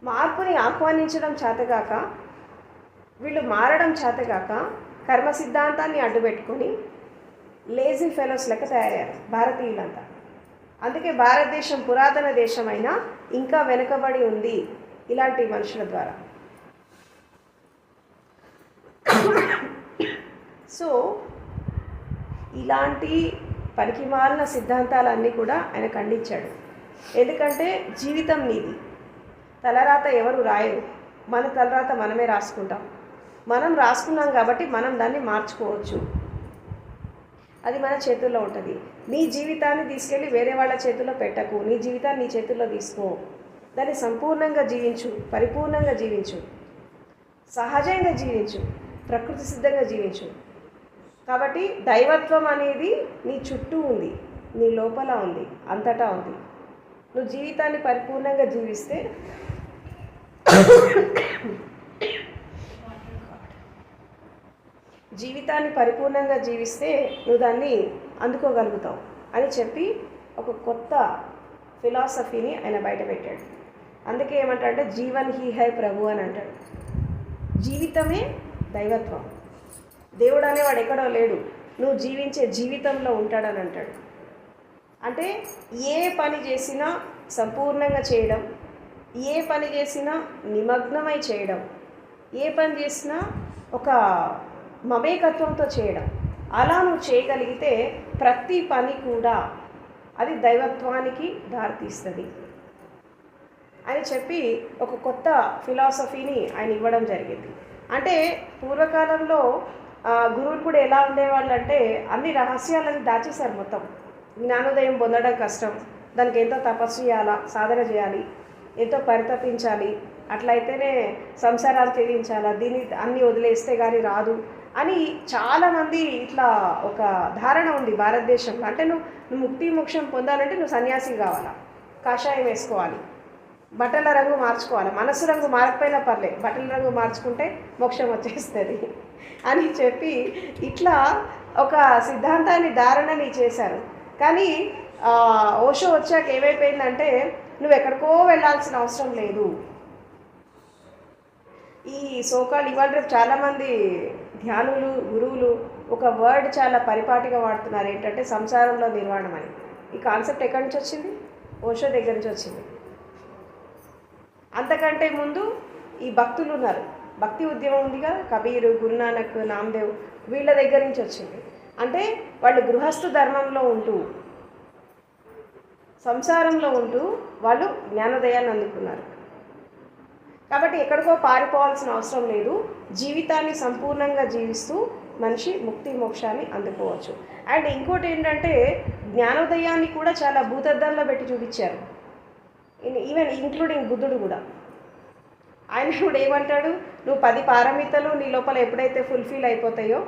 మార్పుని ఆహ్వానించడం చేతగాక, వీళ్ళు మారడం చేతగాక కర్మ సిద్ధాంతాన్ని అడ్డుపెట్టుకొని లేజీ ఫెలోస్ లెక్క తయారయ్యారు భారతీయులంతా. అందుకే భారతదేశం పురాతన దేశం అయినా ఇంకా వెనుకబడి ఉంది ఇలాంటి మనుషుల ద్వారా. సో ఇలాంటి పనికిమాలిన సిద్ధాంతాలన్నీ కూడా ఆయన ఖండించాడు. ఎందుకంటే జీవితం నీది, తలరాత ఎవరు రాయరు, మన తలరాత మనమే రాసుకుంటాం. మనం రాసుకున్నాం కాబట్టి మనం దాన్ని మార్చుకోవచ్చు, అది మన చేతుల్లో ఉంటుంది. నీ జీవితాన్ని తీసుకెళ్ళి వేరే వాళ్ళ చేతుల్లో పెట్టకు, నీ జీవితాన్ని నీ చేతుల్లో తీసుకో, దాన్ని సంపూర్ణంగా జీవించు, పరిపూర్ణంగా జీవించు, సహజంగా జీవించు, ప్రకృతి సిద్ధంగా జీవించు. కాబట్టి దైవత్వం అనేది నీ చుట్టూ ఉంది, నీ లోపల ఉంది, అంతటా ఉంది. నువ్వు జీవితాన్ని పరిపూర్ణంగా జీవిస్తే నువ్వు దాన్ని అందుకోగలుగుతావు అని చెప్పి ఒక కొత్త ఫిలాసఫీని ఆయన బయటపెట్టాడు. అందుకే ఏమంటాడంటే జీవన్ హీ హై ప్రభు అని అంటాడు. జీవితమే దైవత్వం. దేవుడు అనేవాడు ఎక్కడో లేడు, నువ్వు జీవించే జీవితంలో ఉంటాడని అంటాడు. అంటే ఏ పని చేసినా సంపూర్ణంగా చేయడం, ఏ పని చేసినా నిమగ్నమై చేయడం, ఏ పని చేసినా ఒక మమేకత్వంతో చేయడం, అలా నువ్వు చేయగలిగితే ప్రతి పని కూడా అది దైవత్వానికి దారితీస్తుంది అని చెప్పి ఒక కొత్త ఫిలాసఫీని ఆయన ఇవ్వడం జరిగింది. అంటే పూర్వకాలంలో గురువులు కూడా ఎలా ఉండేవాళ్ళు అంటే అన్ని రహస్యాలను దాచేశారు. మొత్తం జ్ఞానోదయం పొందడం కష్టం, దానికి ఎంతో తపస్సు చేయాలా, సాధన చేయాలి, ఎంతో పరితపించాలి, అట్లయితేనే సంసారాలు త్యజించాలా, దీన్ని అన్నీ వదిలేస్తే కానీ రాదు అని చాలామంది ఇట్లా ఒక ధారణ ఉంది భారతదేశంలో. అంటే నువ్వు ముక్తి మోక్షం పొందాలంటే నువ్వు సన్యాసి కావాలా, కాషాయం వేసుకోవాలి, బట్టల రంగు మార్చుకోవాలి, మనసు రంగు మారకపోయినా పర్లేదు, బట్టల రంగు మార్చుకుంటే మోక్షం వచ్చేస్తుంది అని చెప్పి ఇట్లా ఒక సిద్ధాంతాన్ని ధారణని చేశారు. కానీ ఓషో వచ్చాక ఏమైపోయిందంటే నువ్వు ఎక్కడికో వెళ్ళాల్సిన అవసరం లేదు. ఈ సోకాల్ ఇవాళ రేపు చాలామంది ధ్యానులు, గురువులు ఒక వర్డ్ చాలా పరిపాటిగా వాడుతున్నారు, ఏంటంటే సంసారంలో నిర్వాణం అని. ఈ కాన్సెప్ట్ ఎక్కడి నుంచి వచ్చింది? ఓషో దగ్గర నుంచి వచ్చింది. అంతకంటే ముందు ఈ భక్తులు ఉన్నారు, భక్తి ఉద్యమం ఉందిగా, కబీరు, గురునానక్, నామదేవ్, వీళ్ళ దగ్గర నుంచి వచ్చింది. అంటే వాళ్ళు గృహస్థు ధర్మంలో ఉంటూ, సంసారంలో ఉంటూ వాళ్ళు జ్ఞానోదయాన్ని అందుకున్నారు. కాబట్టి ఎక్కడికో పారిపోవాల్సిన అవసరం లేదు, జీవితాన్ని సంపూర్ణంగా జీవిస్తూ మనిషి ముక్తి మోక్షాన్ని అందుకోవచ్చు. అండ్ ఇంకోటి ఏంటంటే జ్ఞానోదయాన్ని కూడా చాలా భూతద్దంలో పెట్టి చూపించారు. ఈవెన్ ఇంక్లూడింగ్ బుద్ధుడు కూడా. ఆయన కూడా ఏమంటాడు, నువ్వు 10 పారమితలు నీ లోపల ఎప్పుడైతే ఫుల్ఫిల్ అయిపోతాయో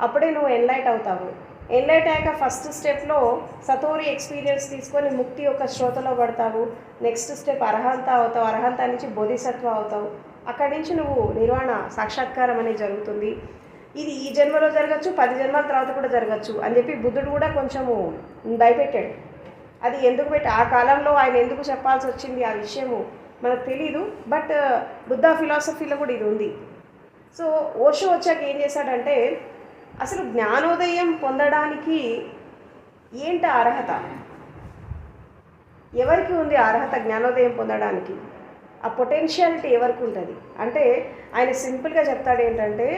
అప్పుడే నువ్వు ఎన్లైట్ అవుతావు. ఎన్లైట్ అయ్యాక ఫస్ట్ స్టెప్లో సతోరి ఎక్స్పీరియన్స్ తీసుకొని ముక్తి యొక్క శ్రోతలో పడతావు. నెక్స్ట్ స్టెప్ అర్హంత అవుతావు, అర్హంత నుంచి బోధిసత్వ అవుతావు. అక్కడి నుంచి నువ్వు నిర్వాణ సాక్షాత్కారం అనేది జరుగుతుంది. ఇది ఈ జన్మలో జరగచ్చు, 10 జన్మల తర్వాత కూడా జరగచ్చు అని చెప్పి బుద్ధుడు కూడా కొంచెము భయపెట్టాడు. అది ఎందుకు పెట్టి ఆ కాలంలో ఆయన ఎందుకు చెప్పాల్సి వచ్చింది ఆ విషయము మనకు తెలీదు. బట్ బుద్ధ ఫిలాసఫీలో కూడా ఇది ఉంది. సో ఓషో వచ్చాక ఏం చేశాడంటే అసలు జ్ఞానోదయం పొందడానికి ఏంటి అర్హత, ఎవరికి ఉంది అర్హత జ్ఞానోదయం పొందడానికి, ఆ పొటెన్షియాలిటీ ఎవరికి ఉంటుంది అంటే ఆయన సింపుల్గా చెప్తాడు ఏంటంటే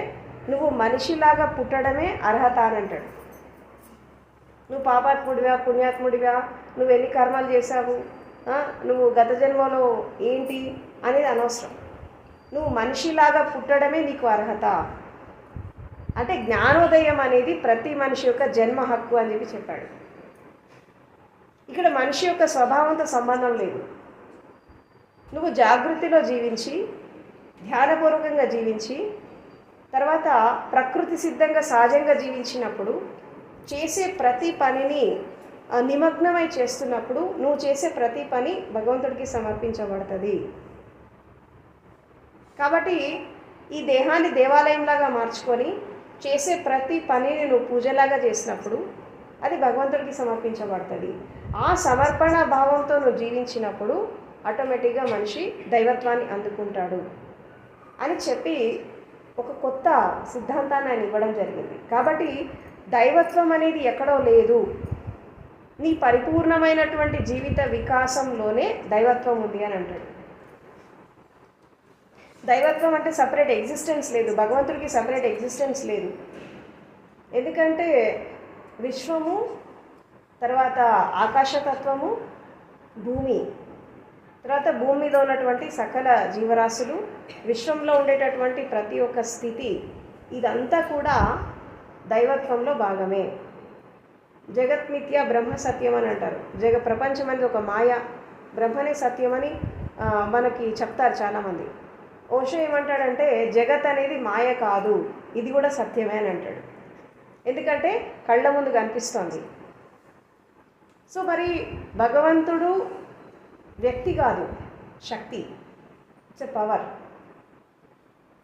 నువ్వు మనిషిలాగా పుట్టడమే అర్హత అని అంటాడు. నువ్వు పాపాత్ముడివా పుణ్యాత్ముడివా, నువ్వు ఎన్ని కర్మలు చేశావు, నువ్వు గత జన్మలో ఏంటి అనేది అనవసరం. నువ్వు మనిషిలాగా పుట్టడమే నీకు అర్హత. అంటే జ్ఞానోదయం అనేది ప్రతి మనిషి యొక్క జన్మ హక్కు అని చెప్పి చెప్పాడు. ఇక్కడ మనిషి యొక్క స్వభావంతో సంబంధం లేదు. నువ్వు జాగృతిలో జీవించి, ధ్యానపూర్వకంగా జీవించి, తర్వాత ప్రకృతి సిద్ధంగా సహజంగా జీవించినప్పుడు చేసే ప్రతి పనిని నిమగ్నమై చేస్తున్నప్పుడు నువ్వు చేసే ప్రతి పని భగవంతుడికి సమర్పించబడుతుంది. కాబట్టి ఈ దేహాన్ని దేవాలయంలాగా మార్చుకొని చేసే ప్రతి పనిని నువ్వు పూజలాగా చేసినప్పుడు అది భగవంతుడికి సమర్పించబడుతుంది. ఆ సమర్పణ భావంతో నువ్వు జీవించినప్పుడు ఆటోమేటిక్గా మనిషి దైవత్వాన్ని అందుకుంటాడు అని చెప్పి ఒక కొత్త సిద్ధాంతాన్ని ఆయన ఇవ్వడం జరిగింది. కాబట్టి దైవత్వం అనేది ఎక్కడో లేదు, నీ పరిపూర్ణమైనటువంటి జీవిత వికాసంలోనే దైవత్వం ఉంది అని అంటాడు. దైవత్వం అంటే సపరేట్ ఎగ్జిస్టెన్స్ లేదు, భగవంతుడికి సపరేట్ ఎగ్జిస్టెన్స్ లేదు. ఎందుకంటే విశ్వము, తర్వాత ఆకాశతత్వము, భూమి, తర్వాత భూమి మీద ఉన్నటువంటి సకల జీవరాశులు, విశ్వంలో ఉండేటటువంటి ప్రతి ఒక్క స్థితి, ఇదంతా కూడా దైవత్వంలో భాగమే. జగత్మిథ్య బ్రహ్మ సత్యం అని అంటారు. ప్రపంచం అనేది ఒక మాయ, బ్రహ్మనే సత్యమని మనకి చెప్తారు చాలామంది. ఓషో ఏమంటాడంటే జగత్ అనేది మాయ కాదు, ఇది కూడా సత్యమే అని అంటాడు. ఎందుకంటే కళ్ళ ముందు కనిపిస్తోంది. సో మరి భగవంతుడు వ్యక్తి కాదు, శక్తి, ఇట్స్ ఎ పవర్.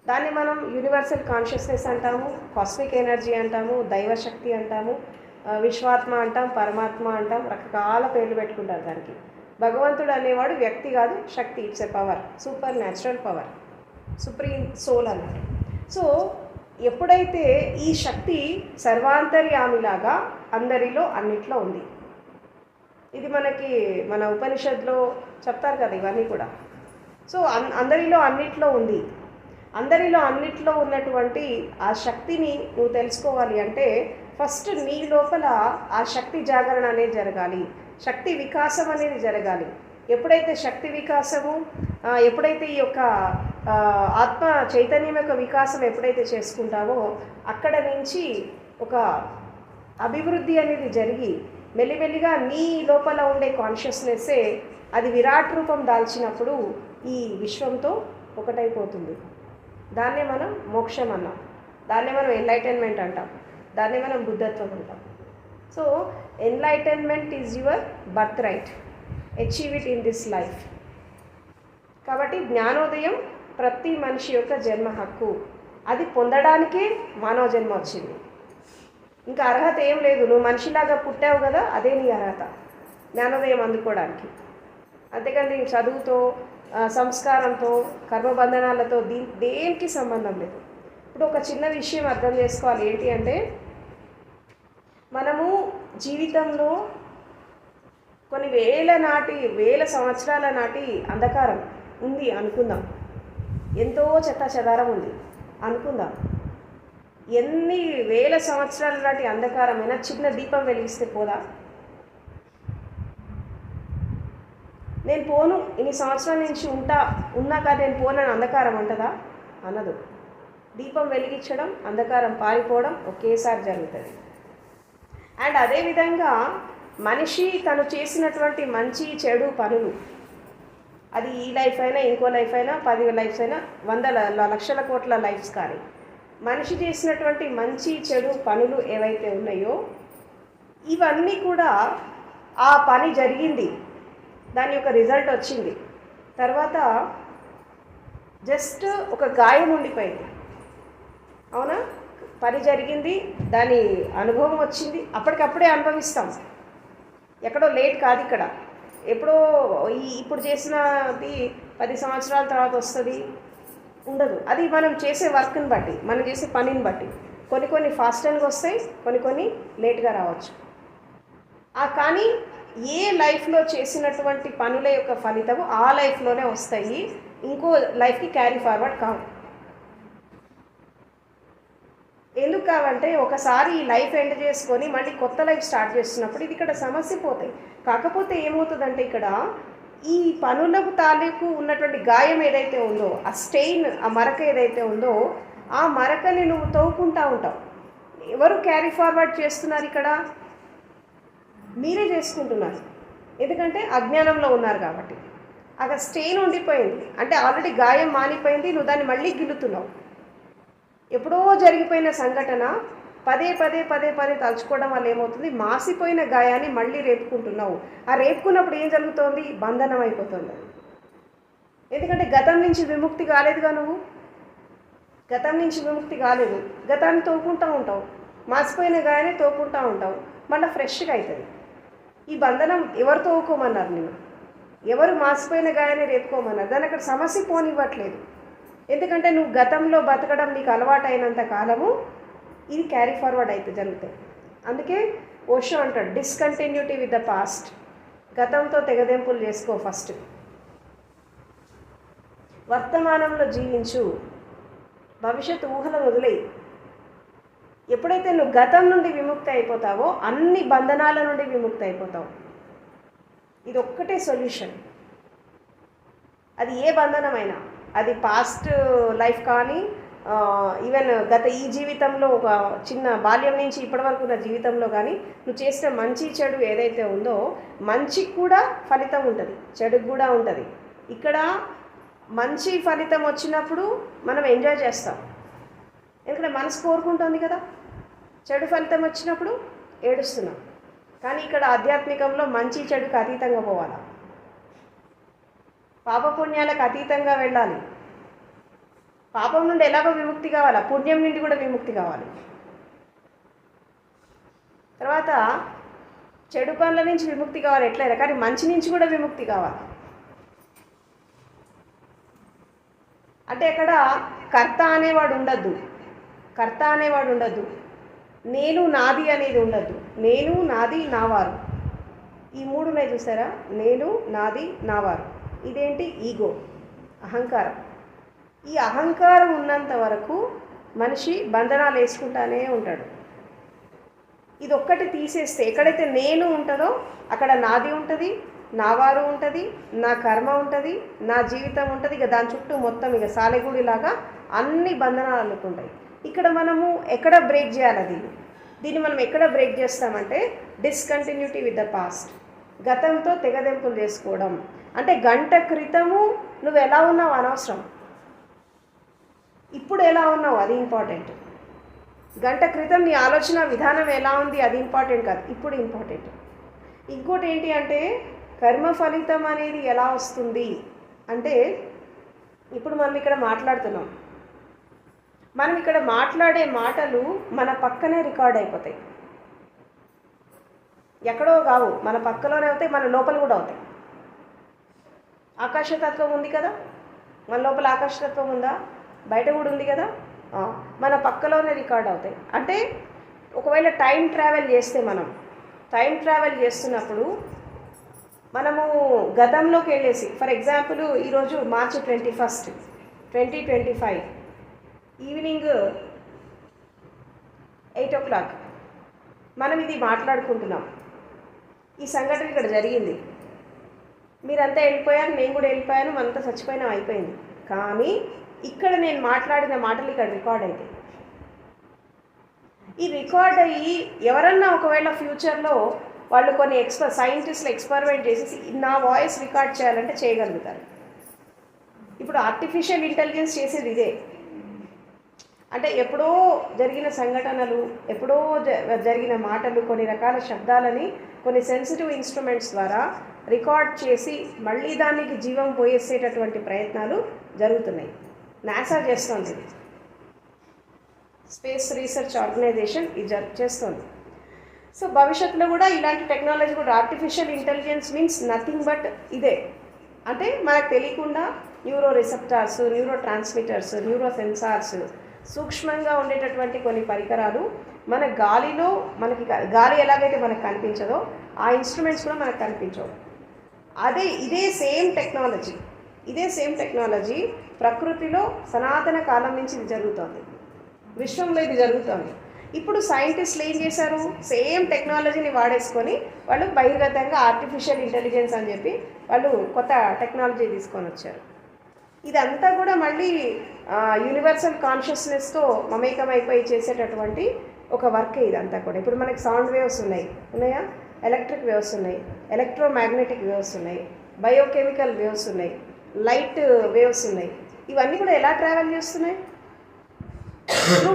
దాన్ని మనం యూనివర్సల్ కాన్షియస్నెస్ అంటాము, కాస్మిక్ ఎనర్జీ అంటాము, దైవశక్తి అంటాము, విశ్వాత్మ అంటాం, పరమాత్మ అంటాం, రకరకాల పేర్లు పెట్టుకుంటారు దానికి. భగవంతుడు అనేవాడు వ్యక్తి కాదు, శక్తి, it's a power, supernatural power, supreme soul అన్నట్టు. సో ఎప్పుడైతే ఈ శక్తి సర్వాంతర్యామిలాగా అందరిలో అన్నిట్లో ఉంది, ఇది మనకి మన ఉపనిషత్తులో చెప్తారు కదా ఇవన్నీ కూడా. సో అందరిలో అన్నిట్లో ఉంది. అందరిలో అన్నిట్లో ఉన్నటువంటి ఆ శక్తిని నువ్వు తెలుసుకోవాలి అంటే ఫస్ట్ నీ లోపల ఆ శక్తి జాగరణ అనేది జరగాలి, శక్తి వికాసం అనేది జరగాలి. ఎప్పుడైతే శక్తి వికాసము, ఎప్పుడైతే ఈ యొక్క ఆత్మ చైతన్యం యొక్క వికాసం ఎప్పుడైతే చేసుకుంటావో అక్కడ నుంచి ఒక అభివృద్ధి అనేది జరిగి మెల్లిమెల్లిగా నీ లోపల ఉండే కాన్షియస్నెస్సే అది విరాట్ రూపం దాల్చినప్పుడు ఈ విశ్వంతో ఒకటైపోతుంది. దాన్నే మనం మోక్షం అన్నాం, దాన్నే మనం ఎన్లైటన్మెంట్ అంటాం, దాన్నే మనం బుద్ధత్వం అంటాం. So enlightenment is your birth right, achieve it in this life. కాబట్టి జ్ఞానోదయం ప్రతి మనిషి యొక్క జన్మ హక్కు, అది పొందడానికే మానవ జన్మ వచ్చింది. ఇంకా అర్హత ఏం లేదు, నువ్వు మనిషిలాగా పుట్టావు కదా, అదే నీ అర్హత జ్ఞానోదయం అందుకోవడానికి. అంతేకాని నీ చదువుతో, సంస్కారంతో, కర్మబంధనాలతో దేనికి సంబంధం లేదు. ఇప్పుడు ఒక చిన్న విషయం అర్థం చేసుకోవాలి, ఏంటి అంటే మనము జీవితంలో కొన్ని వేల సంవత్సరాల నాటి అంధకారం ఉంది అనుకుందాం, ఎంతో చెత్త చెదారం ఉంది అనుకుందాం. ఎన్ని వేల సంవత్సరాల నాటి అంధకారమైనా చిన్న దీపం వెలిగిస్తే పోదా? నేను పోను, ఇన్ని సంవత్సరాల నుంచి ఉన్నా కానీ నేను పోనని అంధకారం అంటదా? అనదు. దీపం వెలిగించడం, అంధకారం పారిపోవడం ఒకేసారి జరుగుతుంది. అండ్ అదేవిధంగా మనిషి తను చేసినటువంటి మంచి చెడు పనులు, అది ఈ లైఫ్ అయినా, ఇంకో లైఫ్ అయినా, 10 లైఫ్స్ అయినా, 100 లక్షల కోట్ల లైఫ్స్, కానీ మనిషి చేసినటువంటి మంచి చెడు పనులు ఏవైతే ఉన్నాయో ఇవన్నీ కూడా ఆ పని జరిగింది, దాని యొక్క రిజల్ట్ వచ్చింది, తర్వాత జస్ట్ ఒక గాయం ఉండిపోయింది. అవునా? పని జరిగింది, దాని అనుభవం వచ్చింది, అప్పటికప్పుడే అనుభవిస్తాం, ఎక్కడో లేట్ కాదు. ఇక్కడ ఎప్పుడో ఇప్పుడు చేసినది 10 సంవత్సరాల తర్వాత వస్తుంది ఉండదు. అది మనం చేసే వర్క్ని బట్టి, మనం చేసే పనిని బట్టి కొన్ని ఫాస్ట్గా వస్తాయి, కొన్ని లేట్గా రావచ్చు. కానీ ఏ లైఫ్లో చేసినటువంటి పనుల యొక్క ఫలితము ఆ లైఫ్లోనే వస్తాయి, ఇంకో లైఫ్కి క్యారీ ఫార్వర్డ్ కావు. ఎందుకు కావంటే ఒకసారి ఈ లైఫ్ ఎండ్ చేసుకొని మళ్ళీ కొత్త లైఫ్ స్టార్ట్ చేస్తున్నప్పుడు ఇది ఇక్కడ సమస్య పోతాయి. కాకపోతే ఏమవుతుందంటే ఇక్కడ ఈ పనులకు తాలూకు ఉన్నటువంటి గాయం ఏదైతే ఉందో, ఆ స్టెయిన్, ఆ మరక ఏదైతే ఉందో, ఆ మరకని నువ్వు తవ్వుకుంటూ ఉంటావు. ఎవరు క్యారీ ఫార్వర్డ్ చేస్తున్నారు ఇక్కడ? మీరే చేసుకుంటున్నారు. ఎందుకంటే అజ్ఞానంలో ఉన్నారు కాబట్టి. అక్కడ స్టెయిన్ ఉండిపోయింది అంటే ఆల్రెడీ గాయం మానిపోయింది, నువ్వు దాన్ని మళ్ళీ గిల్లుతున్నావు. ఎప్పుడో జరిగిపోయిన సంఘటన పదే పదే పదే పదే తలుచుకోవడం వల్ల ఏమవుతుంది, మాసిపోయిన గాయాన్ని మళ్ళీ రేపుకుంటున్నావు. ఆ రేపుకున్నప్పుడు ఏం జరుగుతోంది, బంధనం అయిపోతుంది. ఎందుకంటే గతం నుంచి విముక్తి కాలేదుగా, నువ్వు గతం నుంచి విముక్తి కాలేదు. గతాన్ని తోకుంటూ ఉంటావు, మాసిపోయిన గాయాన్ని తోకుంటూ ఉంటావు, మళ్ళీ ఫ్రెష్గా అవుతుంది. ఈ బంధనం ఎవరు తోకోమన్నారు నేను, ఎవరు మాసిపోయిన గాయాన్ని రేపుకోమన్నారు? దాని అక్కడ సమస్య పోనివ్వట్లేదు. ఎందుకంటే నువ్వు గతంలో బతకడం నీకు అలవాటు అయినంత కాలము ఇది క్యారీ ఫార్వర్డ్ అయితే జరుగుతాయి. అందుకే ఓషో అంటాడు, డిస్కంటిన్యూటీ విత్ ద పాస్ట్. గతంతో తెగదెంపులు చేసుకో, ఫస్ట్ వర్తమానంలో జీవించు, భవిష్యత్తు ఊహలను వదిలేయి. ఎప్పుడైతే నువ్వు గతం నుండి విముక్తి అయిపోతావో అన్ని బంధనాల నుండి విముక్తి అయిపోతావు. ఇది ఒక్కటే సొల్యూషన్. అది ఏ బంధనమైనా, అది పాస్ట్ లైఫ్ కానీ, ఈవెన్ ఈ జీవితంలో ఒక చిన్న బాల్యం నుంచి ఇప్పటి వరకు ఉన్న జీవితంలో కానీ నువ్వు చేసిన మంచి చెడు ఏదైతే ఉందో, మంచికి కూడా ఫలితం ఉంటుంది, చెడుకు కూడా ఉంటుంది. ఇక్కడ మంచి ఫలితం వచ్చినప్పుడు మనం ఎంజాయ్ చేస్తాం, ఎందుకంటే మనసు కోరుకుంటుంది కదా. చెడు ఫలితం వచ్చినప్పుడు ఏడుస్తున్నాం. కానీ ఇక్కడ ఆధ్యాత్మికంలో మంచి చెడుకు అతీతంగా పోవాలా, పాపపుణ్యాలకు అతీతంగా వెళ్ళాలి. పాపం నుండి ఎలాగో విముక్తి కావాలా, పుణ్యం నుండి కూడా విముక్తి కావాలి. తర్వాత చెడు పనుల నుంచి విముక్తి కావాలి ఎట్లయినా, కానీ మంచి నుంచి కూడా విముక్తి కావాలి. అంటే ఇక్కడ కర్త అనేవాడు ఉండద్దు, కర్త అనేవాడు ఉండద్దు, నేను నాది అనేది ఉండద్దు. నేను, నాది, నావారు, ఈ మూడు ఉన్నాయి చూసారా, నేను, నాది, నావారు. ఇదేంటి, ఈగో, అహంకారం. ఈ అహంకారం ఉన్నంత వరకు మనిషి బంధనాలు వేసుకుంటానే ఉంటాడు. ఇది ఒక్కటి తీసేస్తే ఎక్కడైతే నేను ఉంటుందో అక్కడ నాది ఉంటుంది, నా వారు ఉంటుంది, నా కర్మ ఉంటుంది, నా జీవితం ఉంటుంది. ఇక దాని చుట్టూ మొత్తం ఇక సాలెగూడిలాగా అన్ని బంధనాలు అల్లుకుంటాయి. ఇక్కడ మనము ఎక్కడ బ్రేక్ చేయాలి, దీన్ని మనం ఎక్కడ బ్రేక్ చేస్తామంటే డిస్కంటిన్యూటీ విత్ ద పాస్ట్. గతంతో తెగదెంపులు చేసుకోవడం అంటే గంట క్రితము నువ్వు ఎలా ఉన్నావు అనవసరం, ఇప్పుడు ఎలా ఉన్నావు అది ఇంపార్టెంట్. గంట క్రితం నీ ఆలోచన విధానం ఎలా ఉంది అది ఇంపార్టెంట్ కాదు, ఇప్పుడు ఇంపార్టెంట్. ఇంకోటి ఏంటి అంటే కర్మ ఫలితం అనేది ఎలా వస్తుంది అంటే, ఇప్పుడు మనం ఇక్కడ మాట్లాడుతున్నాం, మనం ఇక్కడ మాట్లాడే మాటలు మన పక్కనే రికార్డ్ అయిపోతాయి. ఎక్కడో కావు, మన పక్కలోనే అవుతాయి, మన లోపల కూడా అవుతాయి. ఆకాశతత్వం ఉంది కదా, మన లోపల ఆకాశతత్వం ఉందా, బయట కూడా ఉంది కదా, మన పక్కలోనే రికార్డ్ అవుతాయి. అంటే ఒకవేళ టైం ట్రావెల్ చేస్తే, మనం టైం ట్రావెల్ చేస్తున్నప్పుడు మనము గతంలోకి వెళ్ళేసి, ఫర్ ఎగ్జాంపుల్ ఈరోజు మార్చి 21, 2025 ఈవినింగ్ 8 o'clock మనం ఇది మాట్లాడుకుంటున్నాం. ఈ సంఘటన ఇక్కడ జరిగింది, మీరంతా వెళ్ళిపోయారు, నేను కూడా వెళ్ళిపోయాను, మనంతా చచ్చిపోయినా అయిపోయింది. కానీ ఇక్కడ నేను మాట్లాడిన మాటలు ఇక్కడ రికార్డ్ అవుతాయి. ఈ రికార్డ్ అయ్యి ఎవరన్నా ఒకవేళ ఫ్యూచర్లో వాళ్ళు కొన్ని సైంటిస్టులు ఎక్స్పెరిమెంట్ చేసేసి నా వాయిస్ రికార్డ్ చేయాలంటే చేయగలుగుతారు. ఇప్పుడు ఆర్టిఫిషియల్ ఇంటెలిజెన్స్ చేసేది ఇదే. అంటే ఎప్పుడో జరిగిన సంఘటనలు, ఎప్పుడో జరిగిన మాటలు, కొన్ని రకాల శబ్దాలని కొన్ని సెన్సిటివ్ ఇన్స్ట్రుమెంట్స్ ద్వారా రికార్డ్ చేసి మళ్ళీ దానికి జీవం పోయేసేటటువంటి ప్రయత్నాలు జరుగుతున్నాయి. నాసా చేస్తుంది, స్పేస్ రీసెర్చ్ ఆర్గనైజేషన్ ఇది చేస్తుంది. సో భవిష్యత్తులో కూడా ఇలాంటి టెక్నాలజీ కూడా, artificial intelligence means nothing but ఇదే. అంటే మనకు తెలియకుండా neuro receptors, neuro transmitters, neuro sensors, సూక్ష్మంగా ఉండేటటువంటి కొన్ని పరికరాలు మన గాలిలో, మనకి గాలి ఎలాగైతే మనకు కనిపించదో ఆ ఇన్స్ట్రుమెంట్స్ కూడా మనకు కనిపించవు. ఇదే సేమ్ టెక్నాలజీ ప్రకృతిలో సనాతన కాలం నుంచి ఇది జరుగుతుంది, విశ్వంలో ఇది జరుగుతుంది. ఇప్పుడు సైంటిస్టులు ఏం చేశారు, సేమ్ టెక్నాలజీని వాడేసుకొని వాళ్ళు బహిర్గతంగా ఆర్టిఫిషియల్ ఇంటెలిజెన్స్ అని చెప్పి వాళ్ళు కొత్త టెక్నాలజీ తీసుకొని వచ్చారు. ఇదంతా కూడా మళ్ళీ యూనివర్సల్ కాన్షియస్నెస్తో మమేకమైపోయి చేసేటటువంటి ఒక వర్కే ఇదంతా కూడా. ఇప్పుడు మనకి సౌండ్ వేవ్స్ ఉన్నాయా, ఎలక్ట్రిక్ వేవ్స్ ఉన్నాయి, ఎలక్ట్రోమాగ్నెటిక్ వేవ్స్ ఉన్నాయి, బయోకెమికల్ వేవ్స్ ఉన్నాయి, లైట్ వేవ్స్ ఉన్నాయి. ఇవన్నీ కూడా ఎలా ట్రావెల్ చేస్తున్నాయి, త్రూ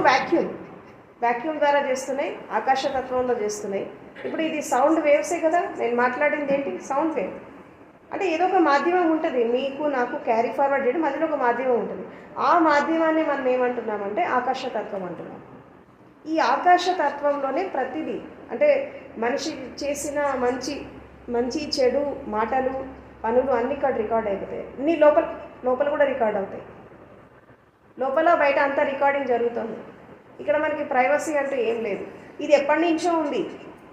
వ్యాక్యూమ్ ద్వారా చేస్తున్నాయి, ఆకాశతత్వంలో చేస్తున్నాయి. ఇప్పుడు ఇది సౌండ్ వేవ్సే కదా, నేను మాట్లాడింది ఏంటి? Sound wave. అంటే ఏదో ఒక మాధ్యమం ఉంటుంది, మీకు నాకు క్యారీ ఫార్వర్డ్ చేయడం, మధ్యలో ఒక మాధ్యమం ఉంటుంది. ఆ మాధ్యమాన్ని మనం ఏమంటున్నామంటే ఆకాశతత్వం అంటున్నాం. ఈ ఆకాశతత్వంలోనే ప్రతిదీ, అంటే మనిషి చేసిన మంచి చెడు మాటలు పనులు అన్నీ ఇక్కడ రికార్డ్ అయిపోతాయి. అన్నీ లోపల కూడా రికార్డ్ అవుతాయి. లోపల బయట అంతా రికార్డింగ్ జరుగుతుంది. ఇక్కడ మనకి ప్రైవసీ అంటూ ఏం లేదు. ఇది ఎప్పటి నుంచో ఉంది,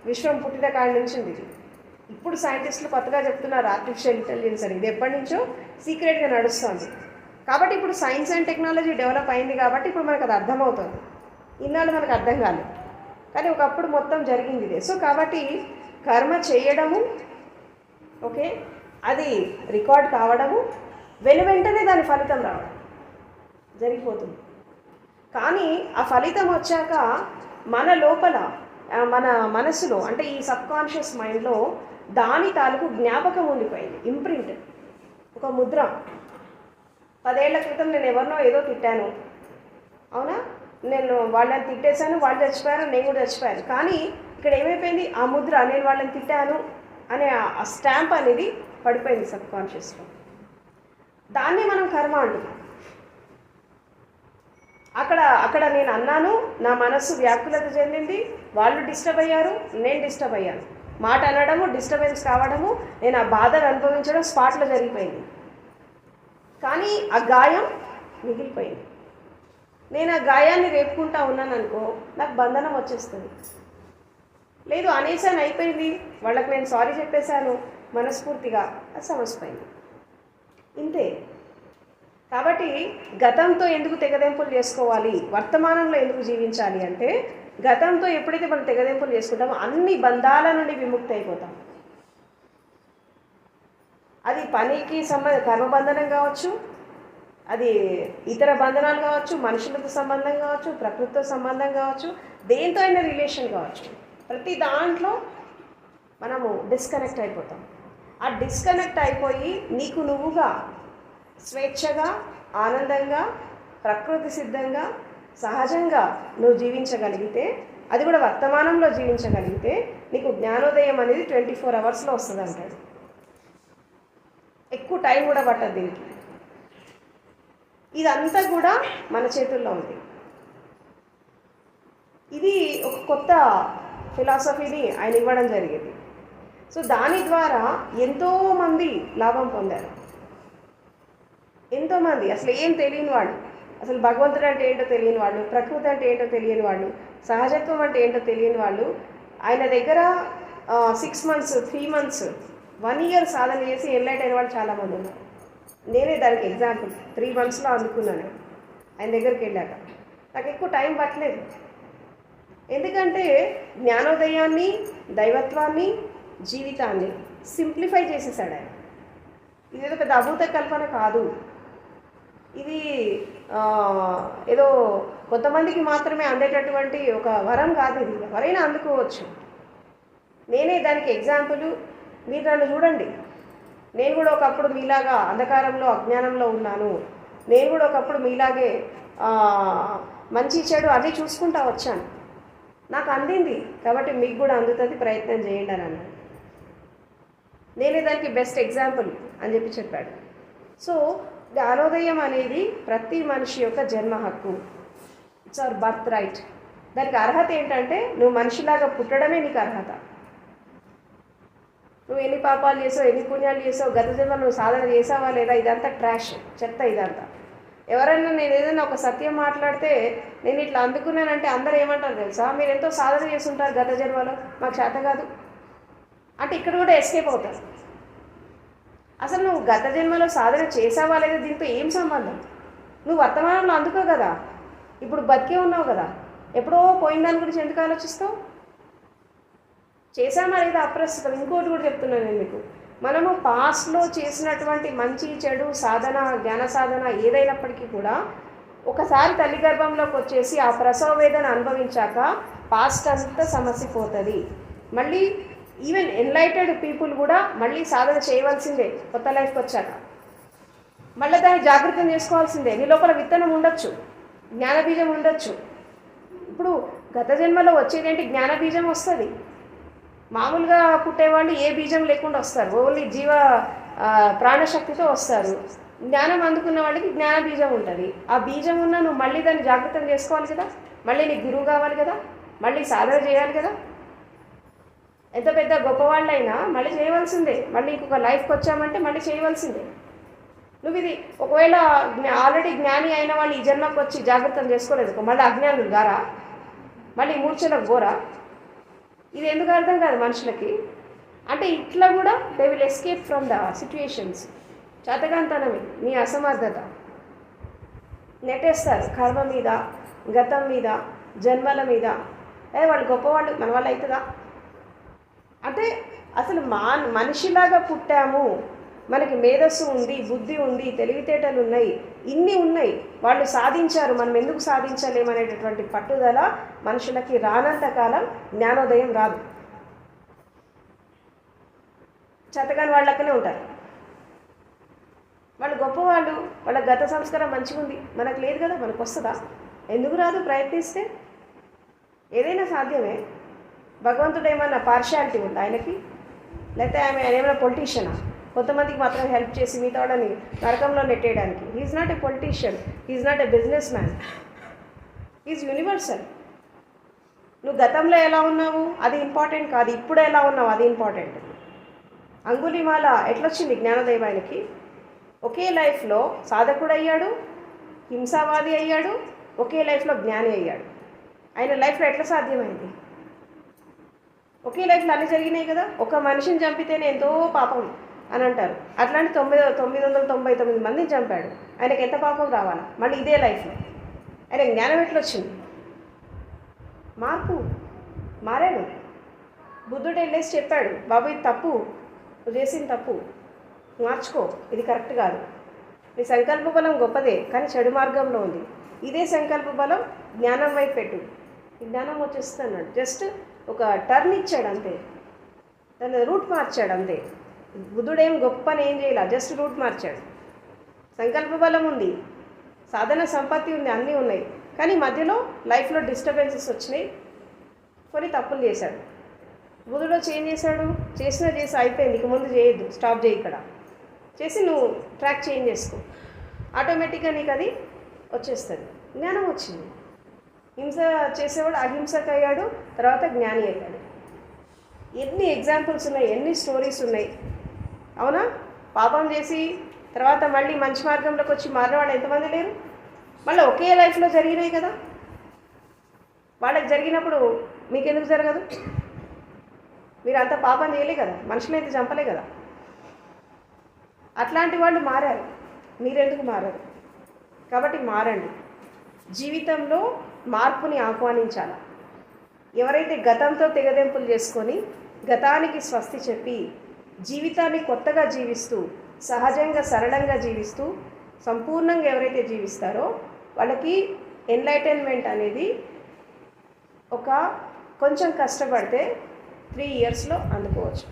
విశ్వం పుట్టిన కాడి నుంచి ఉంది. ఇప్పుడు సైంటిస్టులు కొత్తగా చెప్తున్నారు ఆర్టిఫిషియల్ ఇంటెలిజెన్స్ అని. ఇది ఎప్పటి నుంచో సీక్రెట్గా నడుస్తుంది. కాబట్టి ఇప్పుడు సైన్స్ అండ్ టెక్నాలజీ డెవలప్ అయింది కాబట్టి ఇప్పుడు మనకు అది అర్థమవుతుంది. ఇన్నాళ్ళు మనకు అర్థం కాలేదు, కానీ ఒకప్పుడు మొత్తం జరిగింది ఇదే. సో కాబట్టి కర్మ చేయడము, ఓకే, అది రికార్డ్ కావడము, వెంటనే దాని ఫలితం రావడం జరిగిపోతుంది. కానీ ఆ ఫలితం వచ్చాక మన లోపల, మన మనసులో, అంటే ఈ సబ్కాన్షియస్ మైండ్లో దాని తాలూకు జ్ఞాపకం ఉండిపోయింది, ఇంప్రింట్, ఒక ముద్ర. 10 ఏళ్ల క్రితం నేను ఎవరినో ఏదో తిట్టాను, అవునా, నేను వాళ్ళని తిట్టేశాను, వాళ్ళు చచ్చిపోయారు, నేను కూడా చచ్చిపోయాను. కానీ ఇక్కడ ఏమైపోయింది, ఆ ముద్ర, నేను వాళ్ళని తిట్టాను అనే ఆ స్టాంప్ అనేది పడిపోయింది సబ్కాన్షియస్లో. దాన్ని మనం కర్మ అంటున్నాం. అక్కడ నేను అన్నాను, నా మనస్సు వ్యాకులత చెందింది, వాళ్ళు డిస్టర్బ్ అయ్యారు, నేను డిస్టర్బ్ అయ్యాను. మాట అనడము, డిస్టర్బెన్స్ కావడము, నేను ఆ బాధను అనుభవించడం స్పాట్లో జరిగిపోయింది. కానీ ఆ గాయం మిగిలిపోయింది. నేను ఆ గాయాన్ని రేపుకుంటా ఉన్నాను అనుకో, నాకు బంధనం వచ్చేస్తుంది. లేదు, అనేసాను, అయిపోయింది, వాళ్ళకి నేను సారీ చెప్పేశాను మనస్ఫూర్తిగా, అది సమసిపోయింది. ఇంతే. కాబట్టి గతంతో ఎందుకు తెగదెంపులు చేసుకోవాలి, వర్తమానంలో ఎందుకు జీవించాలి అంటే, గతంతో ఎప్పుడైతే మనం తెగదెంపులు చేసుకుంటామో అన్ని బంధాల నుండి విముక్తి అయిపోతాం. అది పనికి కర్మబంధనం కావచ్చు, అది ఇతర బంధనాలు కావచ్చు, మనుషులతో సంబంధం కావచ్చు, ప్రకృతితో సంబంధం కావచ్చు, దేంతో అయినా రిలేషన్ కావచ్చు. ప్రతి దాంట్లో మనము డిస్కనెక్ట్ అయిపోతాం. ఆ డిస్కనెక్ట్ అయిపోయి నీకు నువ్వుగా స్వేచ్ఛగా, ఆనందంగా, ప్రకృతి సిద్ధంగా, సహజంగా నువ్వు జీవించగలిగితే, అది కూడా వర్తమానంలో జీవించగలిగితే, నీకు జ్ఞానోదయం అనేది 24 అవర్స్లో వస్తుంది అంటాడు. ఎక్కువ టైం కూడా పట్టదు దీనికి. ఇదంతా కూడా మన చేతుల్లో ఉంది. ఇది ఒక కొత్త ఫిలాసఫీని ఆయన ఇవ్వడం జరిగింది. సో దాని ద్వారా ఎంతోమంది లాభం పొందారు. ఎంతోమంది అసలు ఏం తెలియని వాళ్ళు, అసలు భగవంతుడు అంటే ఏంటో తెలియని వాళ్ళు, ప్రకృతి అంటే ఏంటో తెలియని వాళ్ళు, సహజత్వం అంటే ఏంటో తెలియని వాళ్ళు ఆయన దగ్గర 6 months, 3 months, 1 year సాధన చేసి ఎన్లైట్ అయిన వాళ్ళు చాలామంది ఉన్నారు. నేనే దానికి ఎగ్జాంపుల్. 3 monthsలో అందుకున్నాను ఆయన దగ్గరికి వెళ్ళాక. నాకు ఎక్కువ టైం పట్టలేదు, ఎందుకంటే జ్ఞానోదయాన్ని, దైవత్వాన్ని, జీవితాన్ని సింప్లిఫై చేసేసాడు ఆయన. ఇదేదో పెద్ద అభూత కల్పన కాదు. ఇది ఏదో కొంతమందికి మాత్రమే అందేటటువంటి ఒక వరం కాదు. ఇది ఎవరైనా అందుకోవచ్చు. నేనే దానికి ఎగ్జాంపుల్. మీరు నన్ను చూడండి, నేను కూడా ఒకప్పుడు మీలాగా అంధకారంలో, అజ్ఞానంలో ఉన్నాను. నేను కూడా ఒకప్పుడు మీలాగే మంచి చెడు అన్నీ చూసుకుంటా వచ్చాను. నాకు అందింది, కాబట్టి మీకు కూడా అందుతుంది, ప్రయత్నం చేయండి అని అన్నాడు. నేనే దానికి బెస్ట్ ఎగ్జాంపుల్ అని చెప్పాడు. సో జ్ఞానోదయం అనేది ప్రతి మనిషి యొక్క జన్మ హక్కు. It's our birth right. దానికి అర్హత ఏంటంటే నువ్వు మనిషిలాగా పుట్టడమే నీకు అర్హత. నువ్వు ఎన్ని పాపాలు చేసావు, ఎన్ని పుణ్యాలు చేసావు, గత జన్మ నువ్వు సాధన చేసావా లేదా, ఇదంతా ట్రాష్, చెత్త ఇదంతా. ఎవరైనా నేను ఏదైనా ఒక సత్యం మాట్లాడితే నేను ఇట్లా అందుకున్నానంటే అందరూ ఏమంటారు తెలుసా, మీరు ఎంతో సాధన చేస్తుంటారు గత జన్మలో, మాకు చేత కాదు అంటే ఇక్కడ కూడా ఎస్కేప్ అవుతారు. అసలు నువ్వు గత జన్మలో సాధన చేసావా లేదా దీంతో ఏం సంబంధం? నువ్వు వర్తమానంలో అందుకో కదా, ఇప్పుడు బతికే ఉన్నావు కదా, ఎప్పుడో పోయిన దాని గురించి ఎందుకు ఆలోచిస్తావు? చేసామా లేదా అప్రస్తుతం. ఇంకోటి కూడా చెప్తున్నాను నేను మీకు, మనము పాస్ట్లో చేసినటువంటి మంచి చెడు సాధన, జ్ఞాన సాధన ఏదైనప్పటికీ కూడా ఒకసారి తల్లి గర్భంలోకి వచ్చేసి ఆ ప్రసవ వేదన అనుభవించాక పాస్ట్ అంతా సమస్య పోతుంది. మళ్ళీ ఈవెన్ ఎన్లైటెడ్ పీపుల్ కూడా మళ్ళీ సాధన చేయవలసిందే. కొత్త లైఫ్కి వచ్చాక మళ్ళీ దాన్ని జాగృతం చేసుకోవాల్సిందే. నీ లోపల విత్తనం ఉండొచ్చు, జ్ఞానబీజం ఉండొచ్చు. ఇప్పుడు గత జన్మలో వచ్చేదేంటి, జ్ఞానబీజం వస్తుంది. మామూలుగా పుట్టేవాళ్ళు ఏ బీజం లేకుండా వస్తారు, ఓన్లీ ప్రాణశక్తితో వస్తారు. జ్ఞానం అందుకున్న వాళ్ళకి జ్ఞాన బీజం ఉంటుంది. ఆ బీజం ఉన్న నువ్వు మళ్ళీ దాన్ని జాగ్రత్తం చేసుకోవాలి కదా, మళ్ళీ నీకు గురువు కావాలి కదా, మళ్ళీ సాధన చేయాలి కదా. ఎంత పెద్ద గొప్పవాళ్ళైనా మళ్ళీ చేయవలసిందే. మళ్ళీ ఇంకొక లైఫ్కి వచ్చామంటే మళ్ళీ చేయవలసిందే. నువ్వు ఇది ఒకవేళ ఆల్రెడీ జ్ఞాని అయిన వాళ్ళు ఈ జన్మకు వచ్చి జాగ్రత్తం చేసుకోలేదు, మళ్ళీ అజ్ఞానులు గారా, మళ్ళీ మూర్ఛలకు గోరా. ఇది ఎందుకు అర్థం కాదు మనుషులకి. అంటే ఇట్లా కూడా they will escape from the situations. చేతగాంతనమే, నీ అసమర్థత నెట్టేస్తారు కర్మ మీద, గతం మీద, జన్మల మీద. వాళ్ళు గొప్పవాళ్ళు, మన వాళ్ళు అవుతుందా అంటే అసలు మనిషిలాగా పుట్టాము, మనకి మేధస్సు ఉంది, బుద్ధి ఉంది, తెలివితేటలు ఉన్నాయి, ఇన్ని ఉన్నాయి, వాళ్ళు సాధించారు, మనం ఎందుకు సాధించలేమనేటటువంటి పట్టుదల మనుషులకి రానంతకాలం జ్ఞానోదయం రాదు. చేతగాని వాళ్ళకనే ఉంటారు. వాళ్ళు గొప్పవాళ్ళు, వాళ్ళ గత సంస్కారం మంచిగా ఉంది, మనకు లేదు కదా, మనకు వస్తుందా? ఎందుకు రాదు? ప్రయత్నిస్తే ఏదైనా సాధ్యమే. భగవంతుడు ఏమన్నా పార్షియాలిటీ ఉందా ఆయనకి? లేకపోతే ఆయన ఏమైనా పొలిటీషియనా? కొంతమందికి మాత్రం హెల్ప్ చేసి మిగతా వాళ్ళని నరకంలో నెట్టేయడానికి. He's not a politician, he's not a businessman, he's universal. నువ్వు గతంలో ఎలా ఉన్నావు అది ఇంపార్టెంట్ కాదు, ఇప్పుడు ఎలా ఉన్నావు అది ఇంపార్టెంట్. అంగుళిమాల ఎట్లొచ్చింది జ్ఞానోదయం ఆయనకి? ఒకే లైఫ్లో సాధకుడు అయ్యాడు, హింసావాది అయ్యాడు, ఒకే లైఫ్లో జ్ఞాని అయ్యాడు. ఆయన లైఫ్లో ఎట్లా సాధ్యమైంది? ఒకే లైఫ్లో అన్నీ జరిగినాయి కదా. ఒక మనిషిని చంపితేనే ఎంతో పాపం అని అంటారు. అట్లాంటి 999 మందిని చంపాడు. ఆయనకి ఎంత పాపం రావాలా మళ్ళీ ఇదే లైఫ్లో? ఆయన జ్ఞానం ఎట్లా వచ్చింది? మారాడు. బుద్ధుడు వెళ్ళేసి చెప్పాడు, బాబు ఇది తప్పు, నువ్వు చేసింది తప్పు, మార్చుకో, ఇది కరెక్ట్ కాదు. నీ సంకల్ప బలం గొప్పదే కానీ చెడు మార్గంలో ఉంది. ఇదే సంకల్ప బలం జ్ఞానం వైపు పెట్టు, ఈ జ్ఞానం వచ్చేస్తుంది అన్నాడు. జస్ట్ ఒక టర్న్ ఇచ్చాడు అంతే, దాని రూట్ మార్చాడు అంతే. బుద్ధుడేం గొప్పని ఏం చేయాల, జస్ట్ రూట్ మార్చాడు. సంకల్ప బలం ఉంది, సాధన సంపత్తి ఉంది, అన్నీ ఉన్నాయి, కానీ మధ్యలో లైఫ్లో డిస్టర్బెన్సెస్ వచ్చినాయి, కొన్ని తప్పులు చేశాడు. బుద్ధుడు ఏం చేశాడు? చేసి అయిపోయింది, ఇక ముందు చేయొద్దు, స్టాప్ చేయి, ఇక్కడ చేసి నువ్వు ట్రాక్ చేంజ్ చేసుకో, ఆటోమేటిక్గా నీకు అది వచ్చేస్తుంది. జ్ఞానం వచ్చింది. హింస చేసేవాడు అహింసకు అయ్యాడు, తర్వాత జ్ఞాని అయ్యాడు. ఎన్ని ఎగ్జాంపుల్స్ ఉన్నాయి, ఎన్ని స్టోరీస్ ఉన్నాయి, అవునా? పాపం చేసి తర్వాత మళ్ళీ మంచి మార్గంలోకి వచ్చి మారినవాళ్ళు ఎంతమంది లేరు? మళ్ళీ ఒకే లైఫ్లో జరిగినాయి కదా. వాళ్ళకి జరిగినప్పుడు మీకెందుకు జరగదు? మీరు అంత పాపం చేయలే కదా, మనుషులైతే చంపలే కదా. అట్లాంటి వాళ్ళు మారారు, మీరెందుకు మారారు? కాబట్టి మారండి. జీవితంలో మార్పుని ఆహ్వానించాలి. ఎవరైతే గతంతో తెగదెంపులు చేసుకొని గతానికి స్వస్తి చెప్పి జీవితాన్ని కొత్తగా జీవిస్తూ సహజంగా సరళంగా జీవిస్తూ సంపూర్ణంగా ఎవరైతే జీవిస్తారో వాళ్ళకి ఎన్లైటన్మెంట్ అనేది కొంచెం కష్టపడితే 3 ఇయర్స్లో అందుకోవచ్చు.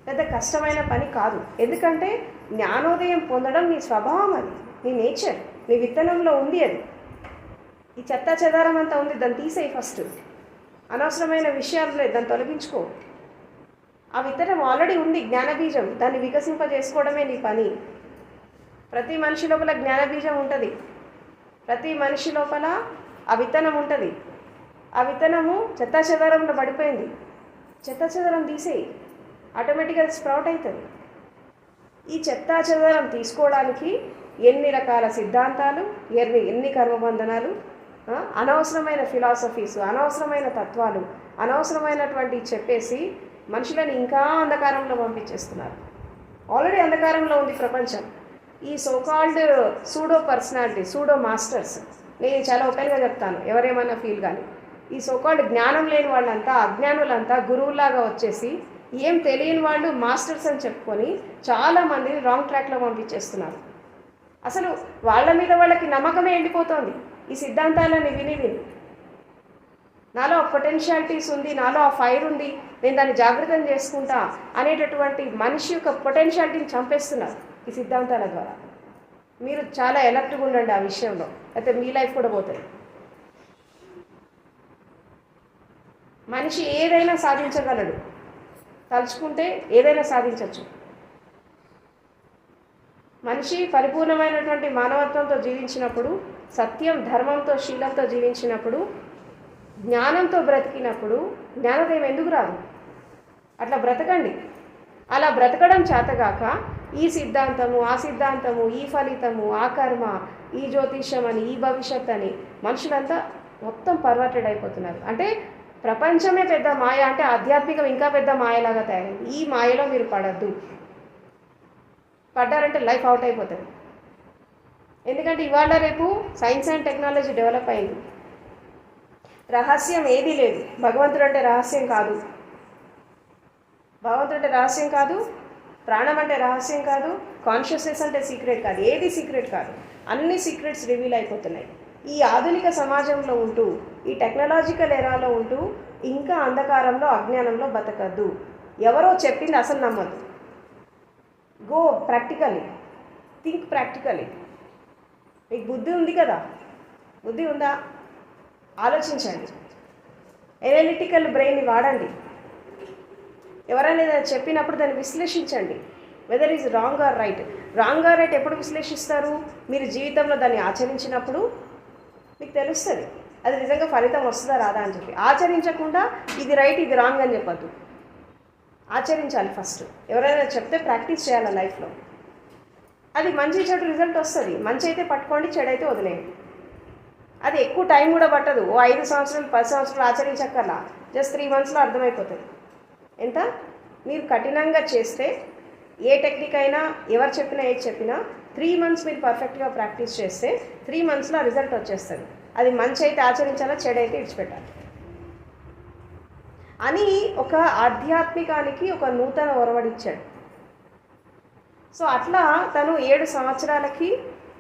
పెద్ద కష్టమైన పని కాదు. ఎందుకంటే జ్ఞానోదయం పొందడం నీ స్వభావం, అది నీ నేచర్, నీ విత్తనంలో ఉంది. అది ఈ చెత్త చెదారం అంతా ఉంది, దాన్ని తీసేయి. ఫస్ట్ అనవసరమైన విషయాలు లేదు, దాన్ని తొలగించుకో. ఆ విత్తనం ఆల్రెడీ ఉంది, జ్ఞానబీజం, దాన్ని వికసింపజేసుకోవడమే నీ పని. ప్రతి మనిషి లోపల జ్ఞానబీజం ఉంటుంది, ప్రతి మనిషి లోపల ఆ విత్తనం ఉంటుంది. ఆ విత్తనము చెత్త చెదారంలో పడిపోయింది, చెత్త చెదారం తీసేయి, ఆటోమేటిక్గా స్ప్రౌట్ అవుతుంది. ఈ చెత్త చెదారం తీసుకోవడానికి ఎన్ని రకాల సిద్ధాంతాలు, ఎన్ని కర్మబంధనాలు, అనవసరమైన ఫిలాసఫీసు, అనవసరమైన తత్వాలు, అనవసరమైనటువంటి చెప్పేసి మనుషులను ఇంకా అంధకారంలో పంపించేస్తున్నారు. ఆల్రెడీ అంధకారంలో ఉంది ప్రపంచం. ఈ so called pseudo personality, pseudo masters, నేను చాలా ఓపెన్గా చెప్తాను, ఎవరేమన్నా ఫీల్ కానీ, ఈ సోకాల్డ్ జ్ఞానం లేని వాళ్ళంతా, అజ్ఞానులంతా గురువులాగా వచ్చేసి ఏం తెలియని వాళ్ళు మాస్టర్స్ అని చెప్పుకొని చాలామందిని రాంగ్ ట్రాక్లో పంపించేస్తున్నారు. అసలు వాళ్ళ మీద వాళ్ళకి నమ్మకమే ఎండిపోతుంది ఈ సిద్ధాంతాలని విని. నాలో పొటెన్షియాలిటీస్ ఉంది, నాలో ఆ ఫైర్ ఉంది, నేను దాన్ని జాగృతం చేసుకుంటా అనేటటువంటి మనిషి యొక్క పొటెన్షియాలిటీని చంపేస్తున్నారు ఈ సిద్ధాంతాల ద్వారా. మీరు చాలా ఎలర్ట్గా ఉండండి ఆ విషయంలో, అయితే మీ లైఫ్ కూడా పోతుంది. మనిషి ఏదైనా సాధించగలడు, తలుచుకుంటే ఏదైనా సాధించవచ్చు. మనిషి పరిపూర్ణమైనటువంటి మానవత్వంతో జీవించినప్పుడు, సత్యం ధర్మంతో శీలంతో జీవించినప్పుడు, జ్ఞానంతో బ్రతికినప్పుడు జ్ఞానోదయం ఎందుకు రాదు? అట్లా బ్రతకండి. అలా బ్రతకడం చేతగాక ఈ సిద్ధాంతము ఆ సిద్ధాంతము, ఈ ఫలితము ఆ కర్మ, ఈ జ్యోతిష్యం అని, ఈ భవిష్యత్ అని మనుషులంతా మొత్తం పర్వర్టెడ్ అయిపోతున్నారు. అంటే ప్రపంచమే పెద్ద మాయ అంటే ఆధ్యాత్మికం ఇంకా పెద్ద మాయలాగా తయారైంది. ఈ మాయలో మీరు పడద్దు. పడ్డారంటే లైఫ్ అవుట్ అయిపోతుంది. ఎందుకంటే ఇవాళ రేపు సైన్స్ అండ్ టెక్నాలజీ డెవలప్ అయింది. రహస్యం ఏదీ లేదు. భగవంతుడు అంటే రహస్యం కాదు, భగవంతుడు అంటే రహస్యం కాదు, ప్రాణం అంటే రహస్యం కాదు, కాన్షియస్నెస్ అంటే సీక్రెట్ కాదు, ఏది సీక్రెట్ కాదు. అన్ని సీక్రెట్స్ రివీల్ అయిపోతున్నాయి. ఈ ఆధునిక సమాజంలో ఉంటూ, ఈ టెక్నాలజికల్ ఎరాలో ఉంటూ ఇంకా అంధకారంలో అజ్ఞానంలో బతకద్దు. ఎవరో చెప్పింది అసలు నమ్మద్దు. Go practically, think practically. మీకు బుద్ధి ఉంది కదా, బుద్ధి ఉందా? ఆలోచించండి. ఎనలిటికల్ బ్రెయిన్ని వాడండి. ఎవరైనా చెప్పినప్పుడు దాన్ని విశ్లేషించండి. Whether is wrong or right. Wrong or right ఎప్పుడు విశ్లేషిస్తారు? మీరు జీవితంలో దాన్ని ఆచరించినప్పుడు మీకు తెలుస్తుంది అది నిజంగా ఫలితం వస్తుందా రాదా అని చెప్పి. ఆచరించకుండా ఇది రైట్ ఇది రాంగ్ అని చెప్పద్దు. ఆచరించాలి ఫస్ట్. ఎవరైనా చెప్తే ప్రాక్టీస్ చేయాలి లైఫ్లో. అది మంచి చెడు రిజల్ట్ వస్తుంది. మంచి అయితే పట్టుకోండి, చెడు అయితే వదిలేయండి. అది ఎక్కువ టైం కూడా పట్టదు. 5 సంవత్సరాలు 10 సంవత్సరాలు ఆచరించక్కర్లా. జస్ట్ 3 మంత్స్లో అర్థమైపోతుంది. ఎంత మీరు కఠినంగా చేస్తే, ఏ టెక్నిక్ అయినా ఎవరు చెప్పినా ఏది చెప్పినా 3 మంత్స్ మీరు పర్ఫెక్ట్గా ప్రాక్టీస్ చేస్తే 3 మంత్స్లో రిజల్ట్ వచ్చేస్తుంది. అది మంచి అయితే ఆచరించాలా, చెడు అయితే విడిచిపెట్టాలి అని ఒక ఆధ్యాత్మికానికి ఒక నూతన ఒరవడిచ్చాడు. సో అట్లా తను 7 సంవత్సరాలకి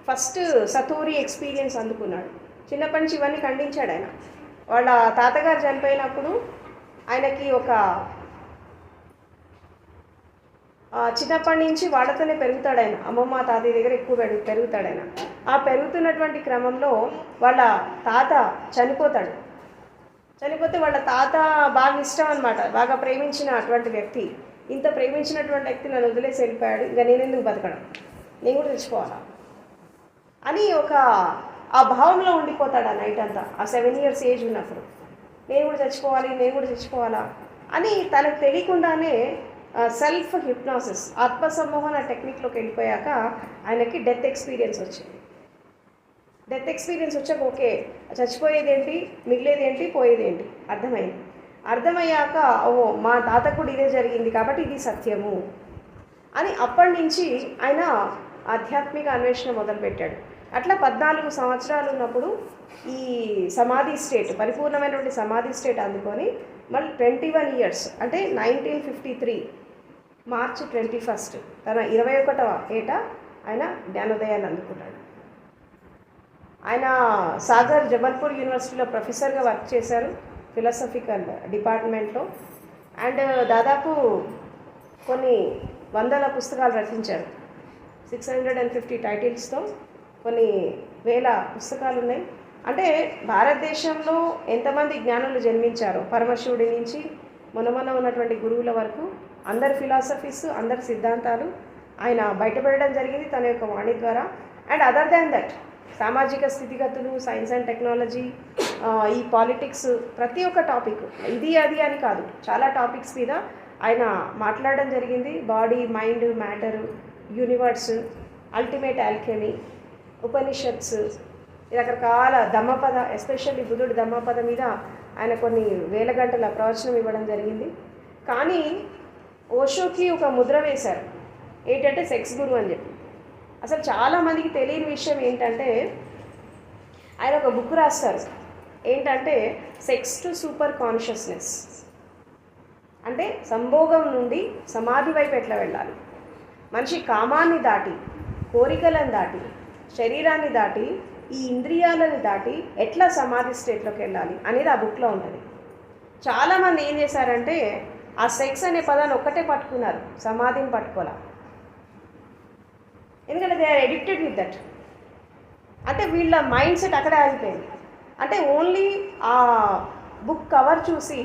ఫస్ట్ సతూరి ఎక్స్పీరియన్స్ అందుకున్నాడు. చిన్నప్పటి నుంచి ఇవన్నీ ఖండించాడు ఆయన. వాళ్ళ తాతగారు చనిపోయినప్పుడు ఆయనకి ఒక చిన్నప్పటి నుంచి వాళ్ళతోనే పెరుగుతాడు ఆయన. అమ్మమ్మ తాతయ్య దగ్గర ఎక్కువ పెరుగుతాడు ఆయన. ఆ పెరుగుతున్నటువంటి క్రమంలో వాళ్ళ తాత చనిపోతాడు. చనిపోతే వాళ్ళ తాత బాగా ఇష్టం అనమాట, బాగా ప్రేమించిన అటువంటి వ్యక్తి. ఇంత ప్రేమించినటువంటి వ్యక్తి నన్ను వదిలేసి వెళ్ళిపోయాడు, ఇంకా నేను ఎందుకు బతకడం, నేను కూడా తెచ్చుకోవాలా అని ఒక ఆ భావంలో ఉండిపోతాడు ఆ నైట్ అంతా. ఆ 7 years ఏజ్ ఉన్నప్పుడు నేను కూడా చచ్చిపోవాలా అని తనకు తెలియకుండానే సెల్ఫ్ హిప్నాసిస్, ఆత్మసమ్మోహన టెక్నిక్లోకి వెళ్ళిపోయాక ఆయనకి డెత్ ఎక్స్పీరియన్స్ వచ్చింది. డెత్ ఎక్స్పీరియన్స్ వచ్చాక ఓకే, చచ్చిపోయేది ఏంటి, మిగిలేది ఏంటి, పోయేది ఏంటి అర్థమైంది. అర్థమయ్యాక ఓహో మా తాతకు కూడా ఇదే జరిగింది కాబట్టి ఇది సత్యము అని అప్పటి నుంచి ఆయన ఆధ్యాత్మిక అన్వేషణ మొదలుపెట్టాడు. అట్లా 14 సంవత్సరాలు ఉన్నప్పుడు ఈ సమాధి స్టేట్, పరిపూర్ణమైనటువంటి సమాధి స్టేట్ అందుకొని మళ్ళీ 21 years అంటే 1953 March 21 తన 21వ ఏట ఆయన జ్ఞానోదయాన్ని అందుకున్నాడు. ఆయన సాగర్ జబల్పూర్ యూనివర్సిటీలో ప్రొఫెసర్గా వర్క్ చేశారు, ఫిలాసఫికల్ డిపార్ట్మెంట్లో. అండ్ దాదాపు కొన్ని వందల పుస్తకాలు రచించారు. 650 టైటిల్స్తో కొన్ని వేల పుస్తకాలు ఉన్నాయి. అంటే భారతదేశంలో ఎంతమంది జ్ఞానులు జన్మించారో, పరమశివుడి నుంచి మొన్న ఉన్నటువంటి గురువుల వరకు అందరి ఫిలాసఫీస్, అందరి సిద్ధాంతాలు ఆయన బయటపడడం జరిగింది తన యొక్క వాణి ద్వారా. అండ్ అదర్ దాన్ దట్ సామాజిక స్థితిగతులు, సైన్స్ అండ్ టెక్నాలజీ, ఈ పాలిటిక్స్, ప్రతి ఒక్క టాపిక్ ఇది అది అని కాదు, చాలా టాపిక్స్ మీద ఆయన మాట్లాడడం జరిగింది. Body, mind, matter, universe, ultimate Alchemy, Upanishads, రకరకాల ధమ్మపద, ఎస్పెషల్లీ బుద్ధుడి ధమ్మపద మీద ఆయన కొన్ని వేల గంటల ప్రవచనం ఇవ్వడం జరిగింది. కానీ ఓషోకి ఒక ముద్ర వేశారు, ఏంటంటే సెక్స్ గురు అని చెప్పి. అసలు చాలామందికి తెలియని విషయం ఏంటంటే ఆయన ఒక బుక్ రాస్తారు, ఏంటంటే సెక్స్ టు సూపర్ కాన్షియస్నెస్. అంటే సంభోగం నుండి సమాధి వైపు ఎట్లా వెళ్ళాలి, మనిషి కామాన్ని దాటి, కోరికలను దాటి, శరీరాన్ని దాటి, ఈ ఇంద్రియాలను దాటి ఎట్లా సమాధి స్టేట్లోకి వెళ్ళాలి అనేది ఆ బుక్లో ఉంటుంది. చాలామంది ఏం చేశారంటే ఆ సెక్స్ అనే పదాన్ని ఒక్కటే పట్టుకున్నారు, సమాధిని పట్టుకోలే. ఎందుకంటే they are addicted with that. అంటే వీళ్ళ మైండ్ సెట్ అక్కడే ఆగిపోయింది. అంటే ఓన్లీ ఆ బుక్ కవర్ చూసి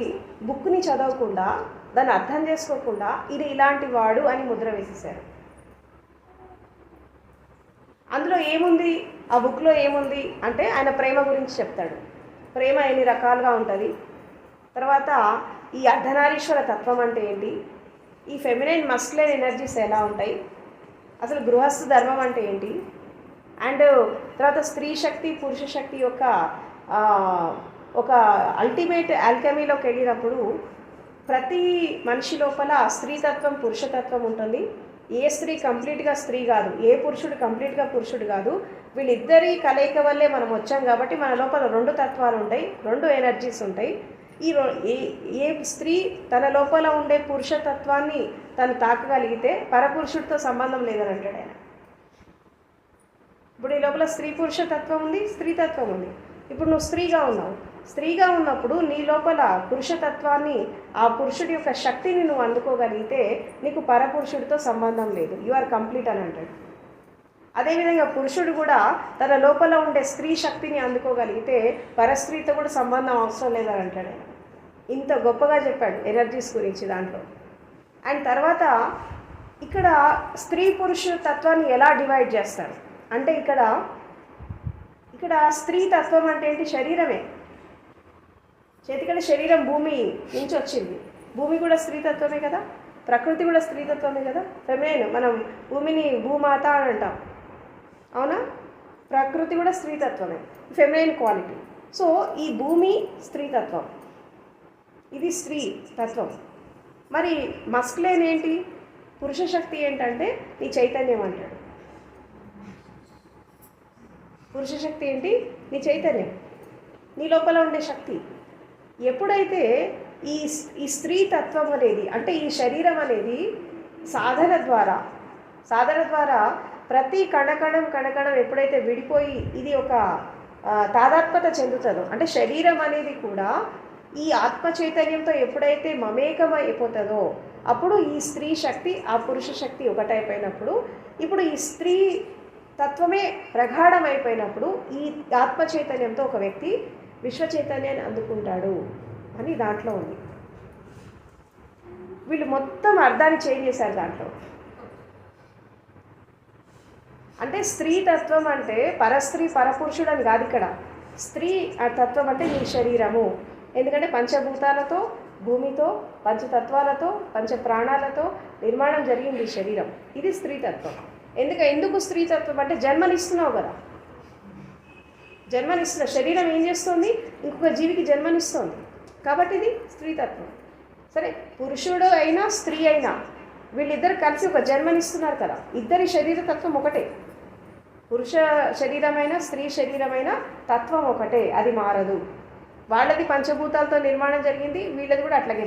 బుక్ని చదవకుండా, దాన్ని అర్థం చేసుకోకుండా ఇది ఇలాంటి వాడు అని ముద్ర వేసేసారు. అందులో ఏముంది, ఆ బుక్లో ఏముంది అంటే ఆయన ప్రేమ గురించి చెప్తాడు. ప్రేమ ఎన్ని రకాలుగా ఉంటుంది, తర్వాత ఈ అర్ధనారీశ్వర తత్వం అంటే ఏంటి, ఈ ఫెమినైన్ మస్కులైన్ ఎనర్జీస్ ఎలా ఉంటాయి, అసలు గృహస్థ ధర్మం అంటే ఏంటి, అండ్ తర్వాత స్త్రీ శక్తి పురుష శక్తి యొక్క ఒక అల్టిమేట్ ఆల్కెమీలోకి వెళ్ళినప్పుడు ప్రతి మనిషి లోపల స్త్రీతత్వం పురుషతత్వం ఉంటుంది. ఏ స్త్రీ కంప్లీట్గా స్త్రీ కాదు, ఏ పురుషుడు కంప్లీట్గా పురుషుడు కాదు. వీళ్ళిద్దరి కలయిక వల్లే మనం వచ్చాం కాబట్టి మన లోపల రెండు తత్వాలు ఉంటాయి, రెండు ఎనర్జీస్ ఉంటాయి. ఏ స్త్రీ తన లోపల ఉండే పురుషతత్వాన్ని తను తాకగలిగితే పరపురుషుడితో సంబంధం లేదని అంటాడు ఆయన. ఇప్పుడు ఈ లోపల స్త్రీ పురుషతత్వం ఉంది, స్త్రీతత్వం ఉంది. ఇప్పుడు నువ్వు స్త్రీగా ఉన్నావు, స్త్రీగా ఉన్నప్పుడు నీ లోపల పురుషతత్వాన్ని, ఆ పురుషుడి యొక్క శక్తిని నువ్వు అందుకోగలిగితే నీకు పరపురుషుడితో సంబంధం లేదు, యు ఆర్ కంప్లీట్ అని అంటాడు. అదేవిధంగా పురుషుడు కూడా తన లోపల ఉండే స్త్రీ శక్తిని అందుకోగలిగితే పరస్త్రీతో కూడా సంబంధం అవసరం లేదని అంటాడు. ఇంత గొప్పగా చెప్పాడు ఎనర్జీస్ గురించి దాంట్లో. అండ్ తర్వాత ఇక్కడ స్త్రీ పురుష తత్వాన్ని ఎలా డివైడ్ చేస్తారు అంటే ఇక్కడ స్త్రీ తత్వం అంటే ఏంటి, శరీరమే. చేతికడ శరీరం భూమి నుంచి వచ్చింది, భూమి కూడా స్త్రీతత్వమే కదా, ప్రకృతి కూడా స్త్రీతత్వమే కదా. ఫెమినైన్, మనం భూమిని భూమాత అని అంటాం, అవునా. ప్రకృతి కూడా స్త్రీతత్వమే, ఫెమినైన్ క్వాలిటీ. సో ఈ భూమి స్త్రీతత్వం, ఇది స్త్రీ తత్వం. మరి మస్కులైన్ ఏంటి, పురుష శక్తి ఏంటంటే నీ చైతన్యం అంటాడు. పురుష శక్తి ఏంటి, నీ చైతన్యం, నీ లోపల ఉండే శక్తి. ఎప్పుడైతే ఈ స్త్రీ తత్వం అనేది అంటే ఈ శరీరం అనేది సాధన ద్వారా ప్రతి కణకణం ఎప్పుడైతే విడిపోయి ఇది ఒక తాదాత్మ్యత చెందుతుందో, అంటే శరీరం అనేది కూడా ఈ ఆత్మ చైతన్యంతో ఎప్పుడైతే మమేకమైపోతుందో అప్పుడు ఈ స్త్రీ శక్తి ఆ పురుష శక్తి ఒకటైపోయినప్పుడు, ఇప్పుడు ఈ స్త్రీ తత్వమే ప్రగాఢమైపోయినప్పుడు ఈ ఆత్మ చైతన్యంతో ఒక వ్యక్తి విశ్వ చైతన్యాన్ని అందుకుంటాడు అని దాంట్లో ఉంది. వీళ్ళు మొత్తం అర్థాన్ని చేంజ్ చేశారు దాంట్లో. అంటే స్త్రీ తత్వం అంటే పరస్త్రీ పరపురుషుడు అని కాదు ఇక్కడ. స్త్రీ తత్వం అంటే నీ శరీరము. ఎందుకంటే పంచభూతాలతో, భూమితో, పంచతత్వాలతో, పంచ ప్రాణాలతో నిర్మాణం జరిగింది ఈ శరీరం. ఇది స్త్రీతత్వం. ఎందుకు స్త్రీతత్వం అంటే జన్మనిస్తున్నావు కదా, జన్మనిస్తున్న శరీరం ఏం చేస్తుంది, ఇంకొక జీవికి జన్మనిస్తుంది కాబట్టి ఇది స్త్రీతత్వం. సరే, పురుషుడు అయినా స్త్రీ అయినా వీళ్ళిద్దరు కలిసి ఒక జన్మనిస్తున్నారు కదా, ఇద్దరి శరీరతత్వం ఒకటే. పురుష శరీరమైన స్త్రీ శరీరమైన తత్వం ఒకటే, అది మారదు. వాళ్ళది పంచభూతాలతో నిర్మాణం జరిగింది, వీళ్ళది కూడా అట్లాగే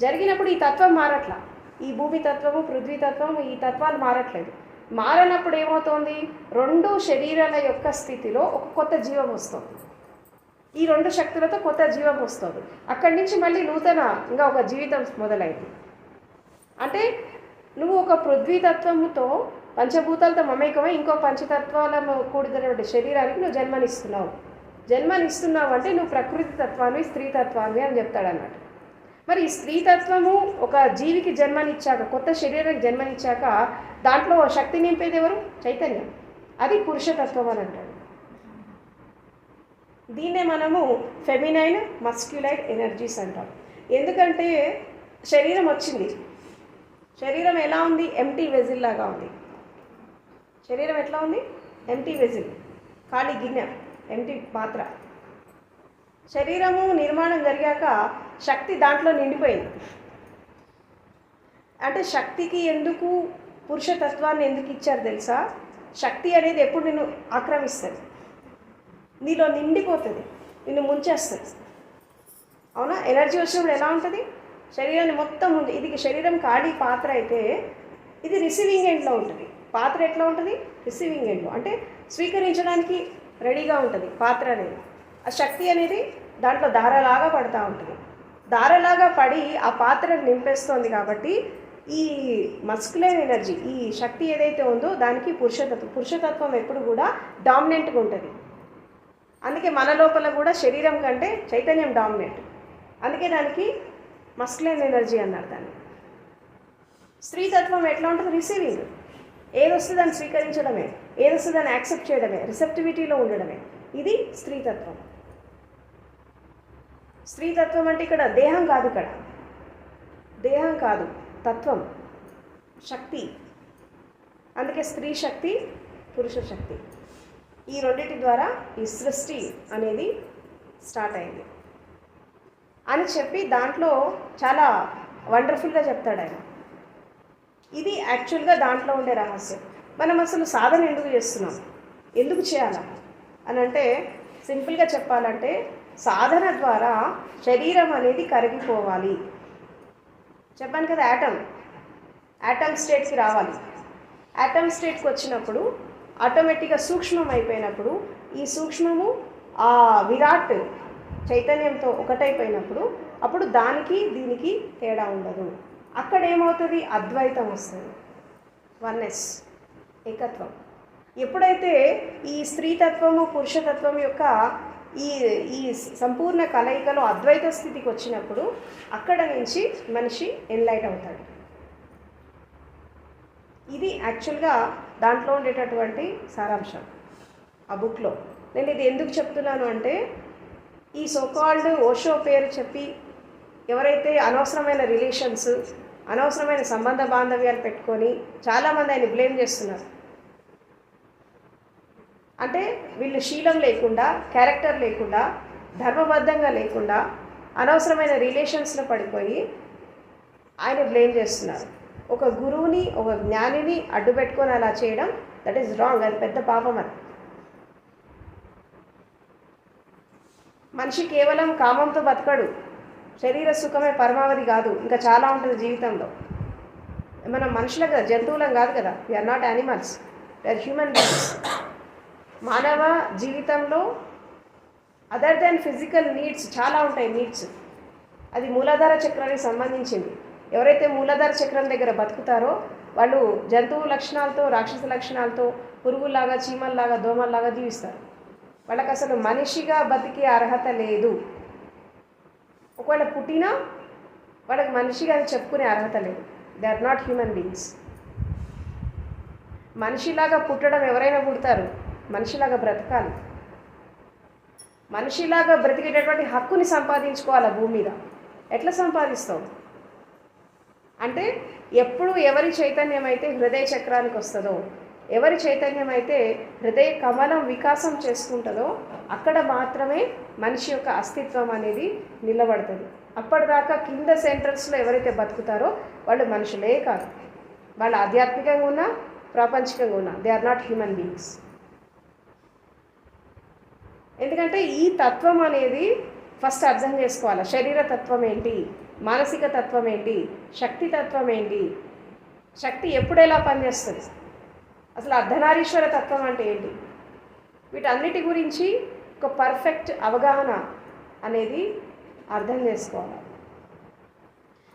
జరిగినప్పుడు ఈ తత్వం మారట్లా. ఈ భూమి తత్వము, పృథ్వీ తత్వం, ఈ తత్వాలు మారట్లేదు. మారనప్పుడు ఏమవుతుంది, రెండు శరీరాల యొక్క స్థితిలో ఒక కొత్త జీవం వస్తుంది. ఈ రెండు శక్తులతో కొత్త జీవం వస్తుంది. అక్కడి నుంచి మళ్ళీ నూతనంగా ఒక జీవితం మొదలైంది. అంటే నువ్వు ఒక పృథ్వీతత్వముతో పంచభూతాలతో మమేకమై ఇంకో పంచతత్వాల కూడినటువంటి శరీరానికి నువ్వు జన్మనిస్తున్నావు అంటే నువ్వు ప్రకృతి తత్వాన్ని స్త్రీతత్వాన్ని అని చెప్తాడన్నమాట. మరి ఈ స్త్రీతత్వము ఒక జీవికి జన్మనిచ్చాక, కొత్త శరీరానికి జన్మనిచ్చాక దాంట్లో శక్తి నింపేది ఎవరు, చైతన్యం. అది పురుషతత్వం అని అంటాడు. దీన్నే మనము ఫెమినైన్ మస్క్యులైన్ ఎనర్జీస్ అంటాం. ఎందుకంటే శరీరం వచ్చింది, శరీరం ఎలా ఉంది, ఎంటీ వెజిల్ లాగా ఉంది. శరీరం ఎట్లా ఉంది, ఎంటీ వెజిల్, ఖాళీ గిన్నె, ఎంటీ పాత్ర. శరీరము నిర్మాణం జరిగాక శక్తి దాంట్లో నిండిపోయింది. అంటే శక్తికి ఎందుకు పురుషతత్వాన్ని ఎందుకు ఇచ్చారు తెలుసా, శక్తి అనేది ఎప్పుడు నిన్ను ఆక్రమిస్తుంది, నీలో నిండిపోతుంది, నిన్ను ముంచేస్తుంది. అవునా, ఎనర్జీ వచ్చినప్పుడు ఎలా ఉంటుంది, శరీరాన్ని మొత్తం ఉంది. ఇది శరీరం ఖాళీ పాత్ర అయితే ఇది రిసీవింగ్ ఎండ్లో ఉంటుంది. పాత్ర ఎట్లా ఉంటుంది, రిసీవింగ్ ఎండ్లో, అంటే స్వీకరించడానికి రెడీగా ఉంటుంది పాత్ర అనేది. ఆ శక్తి అనేది దాంట్లో దారలాగా పడుతూ ఉంటుంది. దారలాగా పడి ఆ పాత్రను నింపేస్తుంది. కాబట్టి ఈ మస్కులర్ ఎనర్జీ, ఈ శక్తి ఏదైతే ఉందో దానికి పురుషతత్వం ఎప్పుడు కూడా డామినెంట్గా ఉంటుంది. అందుకే మన లోపల కూడా శరీరం కంటే చైతన్యం డామినెంట్. అందుకే దానికి మస్కులర్ ఎనర్జీ అన్నారు దాన్ని. స్త్రీతత్వం ఎట్లా ఉంటుంది? రిసీవింగ్. ఏదొస్తే దాన్ని స్వీకరించడమే, ఏదొస్తే దాన్ని యాక్సెప్ట్ చేయడమే, రిసెప్టివిటీలో ఉండడమే. ఇది స్త్రీతత్వం. స్త్రీతత్వం అంటే ఇక్కడ దేహం కాదు, ఇక్కడ దేహం కాదు, తత్వం, శక్తి. అందుకే స్త్రీ శక్తి, పురుష శక్తి, ఈ రెండింటి ద్వారా ఈ సృష్టి అనేది స్టార్ట్ అయింది అని చెప్పి దాంట్లో చాలా వండర్ఫుల్గా చెప్తాడు ఆయన. ఇది యాక్చువల్గా దాంట్లో ఉండే రహస్యం. మనం అసలు సాధన ఎందుకు చేస్తున్నాం, ఎందుకు చేయాలా అని అంటే, సింపుల్గా చెప్పాలంటే సాధన ద్వారా శరీరం అనేది కరిగిపోవాలి. చెప్పాను కదా, యాటమ్ స్టేట్కి రావాలి. యాటమ్ స్టేట్కి వచ్చినప్పుడు ఆటోమేటిక్గా సూక్ష్మం అయిపోయినప్పుడు, ఈ సూక్ష్మము ఆ విరాట్ చైతన్యంతో ఒకటైపోయినప్పుడు అప్పుడు దానికి దీనికి తేడా ఉండదు. అక్కడ ఏమవుతుంది? అద్వైతం వస్తుంది, వన్నెస్, ఏకత్వం. ఎప్పుడైతే ఈ స్త్రీతత్వము పురుషతత్వం యొక్క ఈ ఈ సంపూర్ణ కలయికలో అద్వైత స్థితికి వచ్చినప్పుడు అక్కడ నుంచి మనిషి ఎన్లైట్ అవుతాడు. ఇది యాక్చువల్గా దాంట్లో ఉండేటటువంటి సారాంశం ఆ బుక్లో. నేను ఇది ఎందుకు చెప్తున్నాను అంటే, ఈ సోకాల్డ్ ఓషో పేరు చెప్పి ఎవరైతే అనవసరమైన రిలేషన్స్, అనవసరమైన సంబంధ బాంధవ్యాలు పెట్టుకొని చాలామంది ఆయన బ్లేమ్ చేస్తున్నారు. అంటే వీళ్ళు శీలం లేకుండా, క్యారెక్టర్ లేకుండా, ధర్మబద్ధంగా లేకుండా అనవసరమైన రిలేషన్స్లో పడిపోయి ఆయన బ్లేమ్ చేస్తున్నారు. ఒక గురువుని, ఒక జ్ఞానిని అడ్డు పెట్టుకొని అలా చేయడం, దట్ ఈస్ రాంగ్. అది పెద్ద పాపం. అది మనిషి కేవలం కామంతో బతకడు. శరీర సుఖమే పరమావధి కాదు, ఇంకా చాలా ఉంటుంది జీవితంలో. మనం మనుషులం కదా, జంతువులం కాదు కదా. We are not animals, we are human beings. మానవ జీవితంలో అదర్ దాన్ ఫిజికల్ నీడ్స్ చాలా ఉంటాయి. నీడ్స్ అది మూలాధార చక్రానికి సంబంధించింది. ఎవరైతే మూలాధార చక్రం దగ్గర బతుకుతారో వాళ్ళు జంతువు లక్షణాలతో, రాక్షస లక్షణాలతో, పురుగుల్లాగా, చీమల్లాగా, దోమల్లాగా జీవిస్తారు. వాళ్ళకి అసలు మనిషిగా బతికే అర్హత లేదు. ఒకవేళ పుట్టినా వాళ్ళకి మనిషిగా అని చెప్పుకునే అర్హత లేదు. They are not human beings. మనిషిలాగా పుట్టడం ఎవరైనా పుడతారు, మనిషిలాగా బ్రతకాలి. మనిషిలాగా బ్రతికేటటువంటి హక్కుని సంపాదించుకోవాలి భూమి మీద. ఎట్లా సంపాదిస్తావు అంటే, ఎప్పుడు ఎవరి చైతన్యం అయితే హృదయ చక్రానికి వస్తుందో, ఎవరి చైతన్యం అయితే హృదయ కమలం వికాసం చేసుకుంటుందో అక్కడ మాత్రమే మనిషి యొక్క అస్తిత్వం అనేది నిలబడుతుంది. అప్పటిదాకా కింద సెంటర్స్లో ఎవరైతే బతుకుతారో వాళ్ళు మనుషులే కాదు. వాళ్ళు ఆధ్యాత్మికంగా ఉన్నా, ప్రాపంచికంగా ఉన్నా, they are not human beings. ఎందుకంటే ఈ తత్వం అనేది ఫస్ట్ అర్థం చేసుకోవాలి. శరీర తత్వం ఏంటి, మానసిక తత్వం ఏంటి, శక్తి తత్వం ఏంటి, శక్తి ఎప్పుడు ఎలా పనిచేస్తుంది, అసలు అర్ధనారీశ్వర తత్వం అంటే ఏంటి, వీటన్నిటి గురించి ఒక పర్ఫెక్ట్ అవగాహన అనేది అర్థం చేసుకోవాలి.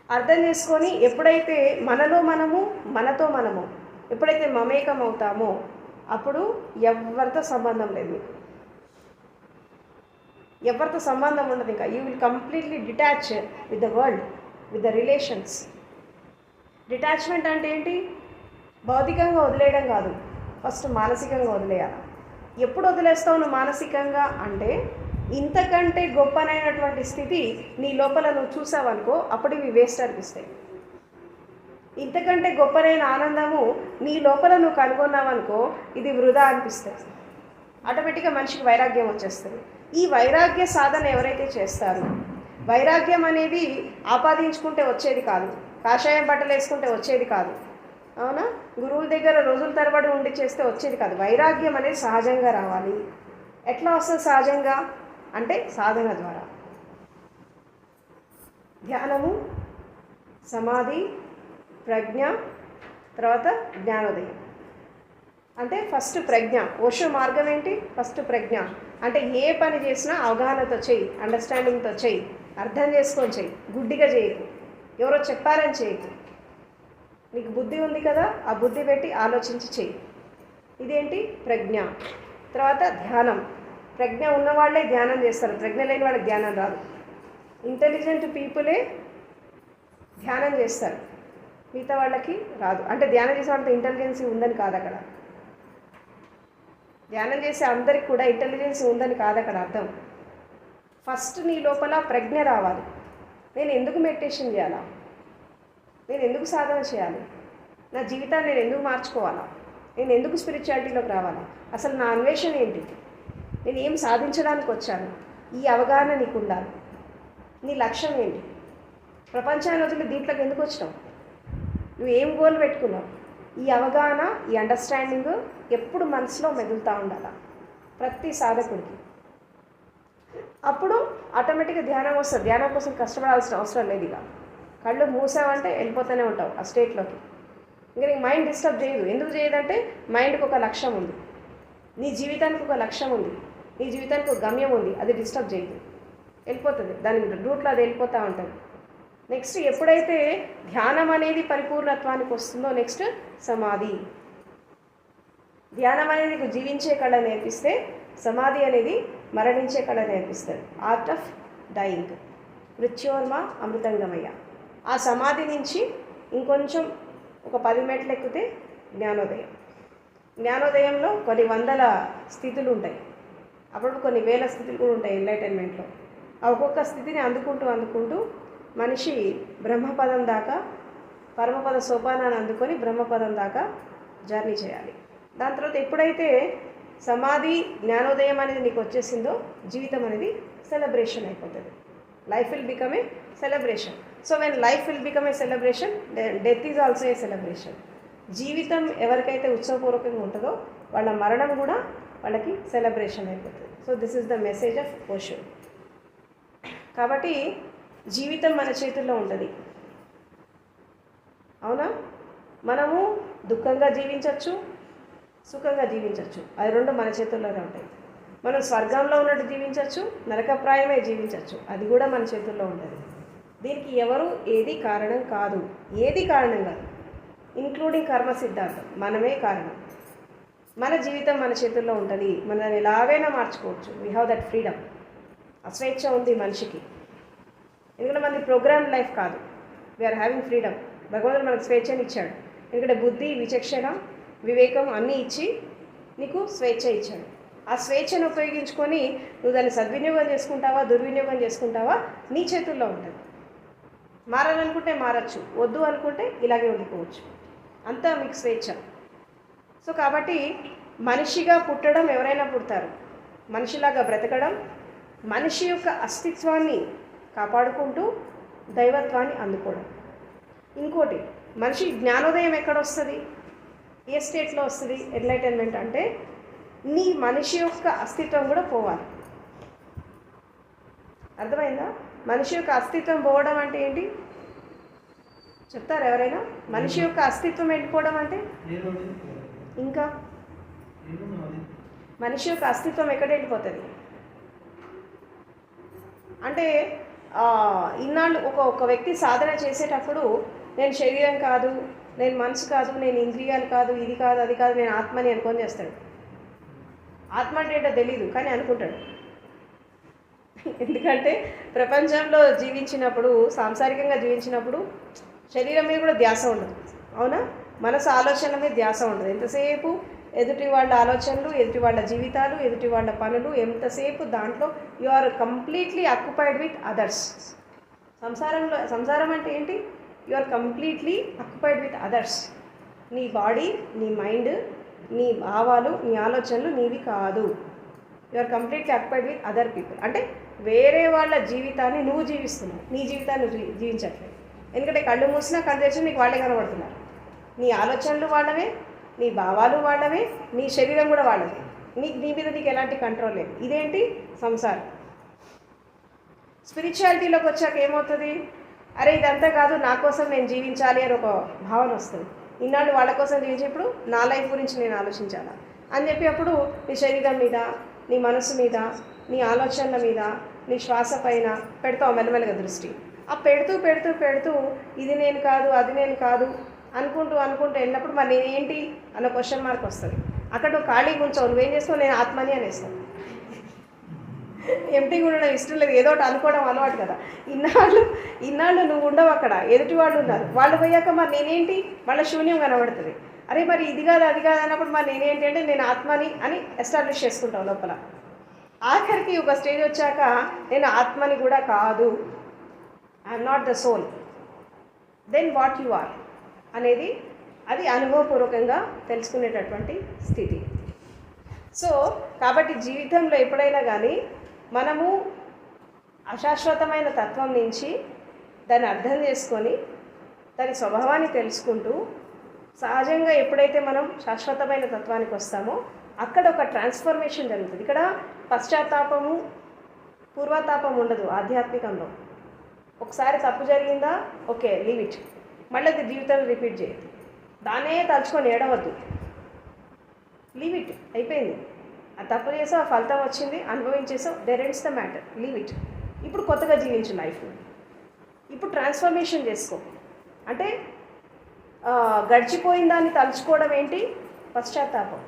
అర్థం చేసుకొని ఎప్పుడైతే మనలో మనము, మనతో మనము ఎప్పుడైతే మమేకం అవుతామో అప్పుడు ఎవరితో సంబంధం లేదు, ఎవరితో సంబంధం ఉండదు. ఇంకా you will completely detach with the world, with the relations. Detachment అంటే ఏంటి? భౌతికంగా వదిలేయడం కాదు, ఫస్ట్ మానసికంగా వదిలేయాలి. ఎప్పుడు వదిలేస్తావు నువ్వు మానసికంగా అంటే, ఇంతకంటే గొప్పనైనటువంటి స్థితి నీ లోపల నువ్వు చూసావనుకో అప్పుడు ఇవి వేస్ట్ అనిపిస్తాయి. ఇంతకంటే గొప్పనైన ఆనందము నీ లోపల నువ్వు కనుగొన్నావనుకో ఇది వృధా అనిపిస్తుంది. ఆటోమేటిక్గా మనిషికి వైరాగ్యం వచ్చేస్తుంది. ఈ వైరాగ్య సాధన ఎవరైతే చేస్తారో, వైరాగ్యం అనేది ఆపాదించుకుంటే వచ్చేది కాదు, కాషాయం బట్టలు వేసుకుంటే వచ్చేది కాదు, అవునా, గురువుల దగ్గర రోజుల తరబడి ఉండి చేస్తే వచ్చేది కాదు. వైరాగ్యం అనేది సహజంగా రావాలి. ఎట్లా వస్తుంది సహజంగా అంటే సాధన ద్వారా. ధ్యానము, సమాధి, ప్రజ్ఞ, తర్వాత జ్ఞానోదయం. అంటే ఫస్ట్ ప్రజ్ఞ. ఓషో మార్గం ఏంటి? ఫస్ట్ ప్రజ్ఞ. అంటే ఏ పని చేసినా అవగాహనతో చెయ్యి, అండర్స్టాండింగ్తో చెయ్యి, అర్థం చేసుకొని చెయ్యి, గుడ్డిగా చేయకు, ఎవరో చెప్పారని చేయకు. నీకు బుద్ధి ఉంది కదా, ఆ బుద్ధి పెట్టి ఆలోచించి చెయ్యి. ఇదేంటి? ప్రజ్ఞ. తర్వాత ధ్యానం. ప్రజ్ఞ ఉన్నవాళ్ళే ధ్యానం చేస్తారు, ప్రజ్ఞ లేని వాళ్ళకి ధ్యానం రాదు. ఇంటెలిజెంట్ పీపులే ధ్యానం చేస్తారు, మిగతా వాళ్ళకి రాదు. అంటే ధ్యానం చేసే వాళ్ళతో ఇంటెలిజెన్సీ ఉందని కాదు అక్కడ. ధ్యానం చేసే అందరికి కూడా ఇంటెలిజెన్స్ ఉందని కాదు అక్కడ అర్థం. ఫస్ట్ నీ లోపల ప్రజ్ఞ రావాలి. నేను ఎందుకు మెడిటేషన్ చేయాలా? నేను ఎందుకు సాధన చేయాలి? నా జీవితాన్ని నేను ఎందుకు మార్చుకోవాలా? నేను ఎందుకు స్పిరిచువాలిటీలోకి రావాలా? అసలు నా అన్వేషణ ఏంటి? నేను ఏం సాధించడానికి వచ్చాను? ఈ అవగాహన నీకు ఉండాలి. నీ లక్ష్యం ఏంటి? ప్రపంచాన్ని వదిలి దీంట్లోకి ఎందుకు వచ్చినావు? నువ్వు ఏం గోల్ పెట్టుకున్నావు? ఈ అవగాహన, ఈ అండర్స్టాండింగ్ ఎప్పుడు మనసులో మెదులుతూ ఉండాలి ప్రతి సాధకుడికి. అప్పుడు ఆటోమేటిక్గా ధ్యానం వస్తుంది. ధ్యానం కోసం కష్టపడాల్సిన అవసరం లేదు. ఇక కళ్ళు మూసావంటే వెళ్ళిపోతూనే ఉంటావు ఆ స్టేట్లోకి. ఇంకా నీకు మైండ్ డిస్టర్బ్ చేయదు. ఎందుకు చేయదంటే మైండ్కి ఒక లక్ష్యం ఉంది, నీ జీవితానికి ఒక లక్ష్యం ఉంది, నీ జీవితానికి ఒక గమ్యం ఉంది. అది డిస్టర్బ్ చేయదు, వెళ్ళిపోతుంది దాని రూట్లో, అది వెళ్ళిపోతూ ఉంటుంది. నెక్స్ట్ ఎప్పుడైతే ధ్యానం అనేది పరిపూర్ణత్వానికి వస్తుందో, నెక్స్ట్ సమాధి. ధ్యానం అనేది నీకు జీవించే కళ నేర్పిస్తే, సమాధి అనేది మరణించే కళ నేర్పిస్తుంది. Art of dying. మృత్యోర్మ అమృతంగమయ్య. ఆ సమాధి నుంచి ఇంకొంచెం ఒక 10 మెట్లు ఎక్కితే జ్ఞానోదయం. జ్ఞానోదయంలో కొన్ని వందల స్థితులు ఉంటాయి, అప్పుడు కొన్ని వేల స్థితులు కూడా ఉంటాయి ఎన్లైటన్మెంట్లో. ఆ ఒక్కొక్క స్థితిని అందుకుంటూ మనిషి బ్రహ్మపదం దాకా, పరమపద సోపానాన్ని అందుకొని బ్రహ్మపదం దాకా జర్నీ చేయాలి. దాని తర్వాత ఎప్పుడైతే సమాధి జ్ఞానోదయం అనేది నీకు వచ్చేసిందో, జీవితం అనేది సెలబ్రేషన్ అయిపోతుంది. Life will become a celebration. So when life will become a celebration, death is also a celebration. జీవితం ఎవరికైతే ఉత్సవపూర్వకంగా ఉంటుందో వాళ్ళ మరణం కూడా వాళ్ళకి సెలబ్రేషన్ అయిపోతుంది. So this is the message of Osho. కాబట్టి జీవితం మన చేతుల్లో ఉంటుంది, అవునా? మనము దుఃఖంగా జీవించవచ్చు, సుఖంగా జీవించవచ్చు. అది రెండు మన చేతుల్లోనే ఉంటాయి. మనం స్వర్గంలో ఉన్నట్టు జీవించవచ్చు, నరకప్రాయమే జీవించవచ్చు. అది కూడా మన చేతుల్లో ఉంటుంది. దీనికి ఎవరు ఏది కారణం కాదు, ఏది కారణం కాదు, ఇంక్లూడింగ్ కర్మ సిద్ధాంతం. మనమే కారణం. మన జీవితం మన చేతుల్లో ఉంటుంది. మనం ఎలాగైనా మార్చుకోవచ్చు. We have that freedom. ఆ స్వేచ్ఛ ఉంది మనిషికి. ఎందుకంటే మనది ప్రోగ్రామ్ లైఫ్ కాదు. We are having freedom. భగవంతుడు మనకు స్వేచ్ఛని ఇచ్చాడు. ఎందుకంటే బుద్ధి, విచక్షణ, వివేకం అన్నీ ఇచ్చి నీకు స్వేచ్ఛ ఇచ్చాడు. ఆ స్వేచ్ఛను ఉపయోగించుకొని నువ్వు దాన్ని సద్వినియోగం చేసుకుంటావా, దుర్వినియోగం చేసుకుంటావా, నీ చేతుల్లో ఉంటుంది. మారాలనుకుంటే మారచ్చు, వద్దు అనుకుంటే ఇలాగే ఉండిపోవచ్చు. అంతా మీకు స్వేచ్ఛ. సో కాబట్టి మనిషిగా పుట్టడం ఎవరైనా పుడతారు, మనిషిలాగా బ్రతకడం, మనిషి యొక్క అస్తిత్వాన్ని కాపాడుకుంటూ దైవత్వాన్ని అందుకోవడం. ఇంకోటి, మనిషి జ్ఞానోదయం ఎక్కడొస్తుంది, ఏ స్టేట్లో వస్తుంది ఎన్లైటన్మెంట్ అంటే, నీ మనిషి యొక్క అస్తిత్వం కూడా పోవాలి. అర్థమైందా? మనిషి యొక్క అస్తిత్వం పోవడం అంటే ఏంటి చెప్తారు ఎవరైనా? మనిషి యొక్క అస్తిత్వం వెళ్ళిపోవడం అంటే ఇంకా మనిషి యొక్క అస్తిత్వం ఎక్కడ వెళ్ళిపోతుంది అంటే, ఇన్నాళ్ళు ఒక వ్యక్తి సాధన చేసేటప్పుడు నేను శరీరం కాదు, నేను మనసు కాదు, నేను ఇంద్రియాలు కాదు, ఇది కాదు, అది కాదు, నేను ఆత్మని అనుకొని చేస్తాడు. ఆత్మ అంటే ఏంటో తెలీదు కానీ అనుకుంటాడు. ఎందుకంటే ప్రపంచంలో జీవించినప్పుడు, సాంసారికంగా జీవించినప్పుడు శరీరం మీద కూడా ధ్యాస ఉండదు, అవునా? మనసు ఆలోచనల మీద ధ్యాస ఉండదు. ఎంతసేపు ఎదుటి వాళ్ళ ఆలోచనలు, ఎదుటి వాళ్ళ జీవితాలు, ఎదుటి వాళ్ళ పనులు, ఎంతసేపు దాంట్లో you are completely occupied with others. సంసారం అంటే ఏంటి? You are completely occupied with others. నీ బాడీ, నీ మైండ్, నీ భావాలు, నీ ఆలోచనలు నీవి కాదు. You are completely occupied with other people. అంటే వేరే వాళ్ళ జీవితాన్ని నువ్వు జీవిస్తున్నావు, నీ జీవితాన్ని నువ్వు జీవించట్లేదు. ఎందుకంటే కళ్ళు మూసినా కళ్ళు తెచ్చినా నీకు వాళ్ళే కనబడుతున్నారు. నీ ఆలోచనలు వాళ్ళవే, నీ భావాలు వాళ్ళవే, నీ శరీరం కూడా వాళ్ళవే. నీ మీద నీకు ఎలాంటి కంట్రోల్ లేదు. ఇదేంటి? సంసారం. స్పిరిచువాలిటీలోకి వచ్చాక ఏమవుతుంది? అరే ఇదంతా కాదు, నా కోసం నేను జీవించాలి అని ఒక భావన వస్తుంది. ఇన్నాళ్ళు వాళ్ళ కోసం జీవించేప్పుడు నా లైఫ్ గురించి నేను ఆలోచించాలా అని చెప్పి అప్పుడు నీ శరీరం మీద, నీ మనసు మీద, నీ ఆలోచనల మీద, నీ శ్వాస పైన పెడతావు మెల్లమెల్లగా దృష్టి. ఆ పెడుతూ పెడుతూ పెడుతూ ఇది నేను కాదు, అది నేను కాదు, అనుకుంటూ అనుకుంటూ వెళ్ళినప్పుడు మరి నేనేంటి అన్న క్వశ్చన్ మార్క్ వస్తుంది. అక్కడ నువ్వు ఖాళీగా ఉంచావు, నువ్వేం చేస్తావు, నేను ఆత్మని అనేస్తావు. ఎంటీగా ఉండడం ఇష్టం లేదు, ఏదో ఒకటి అనుకోవడం అలవాటు కదా. ఇన్నాళ్ళు నువ్వు ఉండవు అక్కడ, ఎదుటి వాళ్ళు ఉన్నారు, వాళ్ళు పోయాక మరి నేనేంటి, వాళ్ళ శూన్యం కనబడుతుంది. అరే మరి ఇది కాదు అది కాదు అన్నప్పుడు మరి నేనేంటి అంటే నేను ఆత్మని అని ఎస్టాబ్లిష్ చేసుకుంటావు లోపల. ఆఖరికి ఒక స్టేజ్ వచ్చాక నేను ఆత్మని కూడా కాదు, I'm not the soul, then what you are అనేది అది అనుభవపూర్వకంగా తెలుసుకునేటటువంటి స్థితి. సో కాబట్టి జీవితంలో ఎప్పుడైనా కానీ మనము అశాశ్వతమైన తత్వం నుంచి దాన్ని అర్థం చేసుకొని దాని స్వభావాన్ని తెలుసుకుంటూ సహజంగా ఎప్పుడైతే మనం శాశ్వతమైన తత్వానికి వస్తామో అక్కడ ఒక ట్రాన్స్ఫర్మేషన్ జరుగుతుంది. ఇక్కడ పశ్చాత్తాపము పూర్వతాపం ఉండదు ఆధ్యాత్మికంలో. ఒకసారి తప్పు జరిగిందా, ఓకే లీవ్ ఇట్, మళ్ళీ అది జీవితంలో రిపీట్ చేయదు, దాన్నే తలుచుకొని ఏడవద్దు, లీవ్ ఇట్, అయిపోయింది. ఆ తప్పు చేసావు, ఆ ఫలితం వచ్చింది, అనుభవించేసావు, there ends the matter, leave it. ఇప్పుడు కొత్తగా జీవించు లైఫ్ని, ఇప్పుడు ట్రాన్స్ఫర్మేషన్ చేసుకో. అంటే గడిచిపోయిన దాన్ని తలుచుకోవడం ఏంటి, పశ్చాత్తాపం.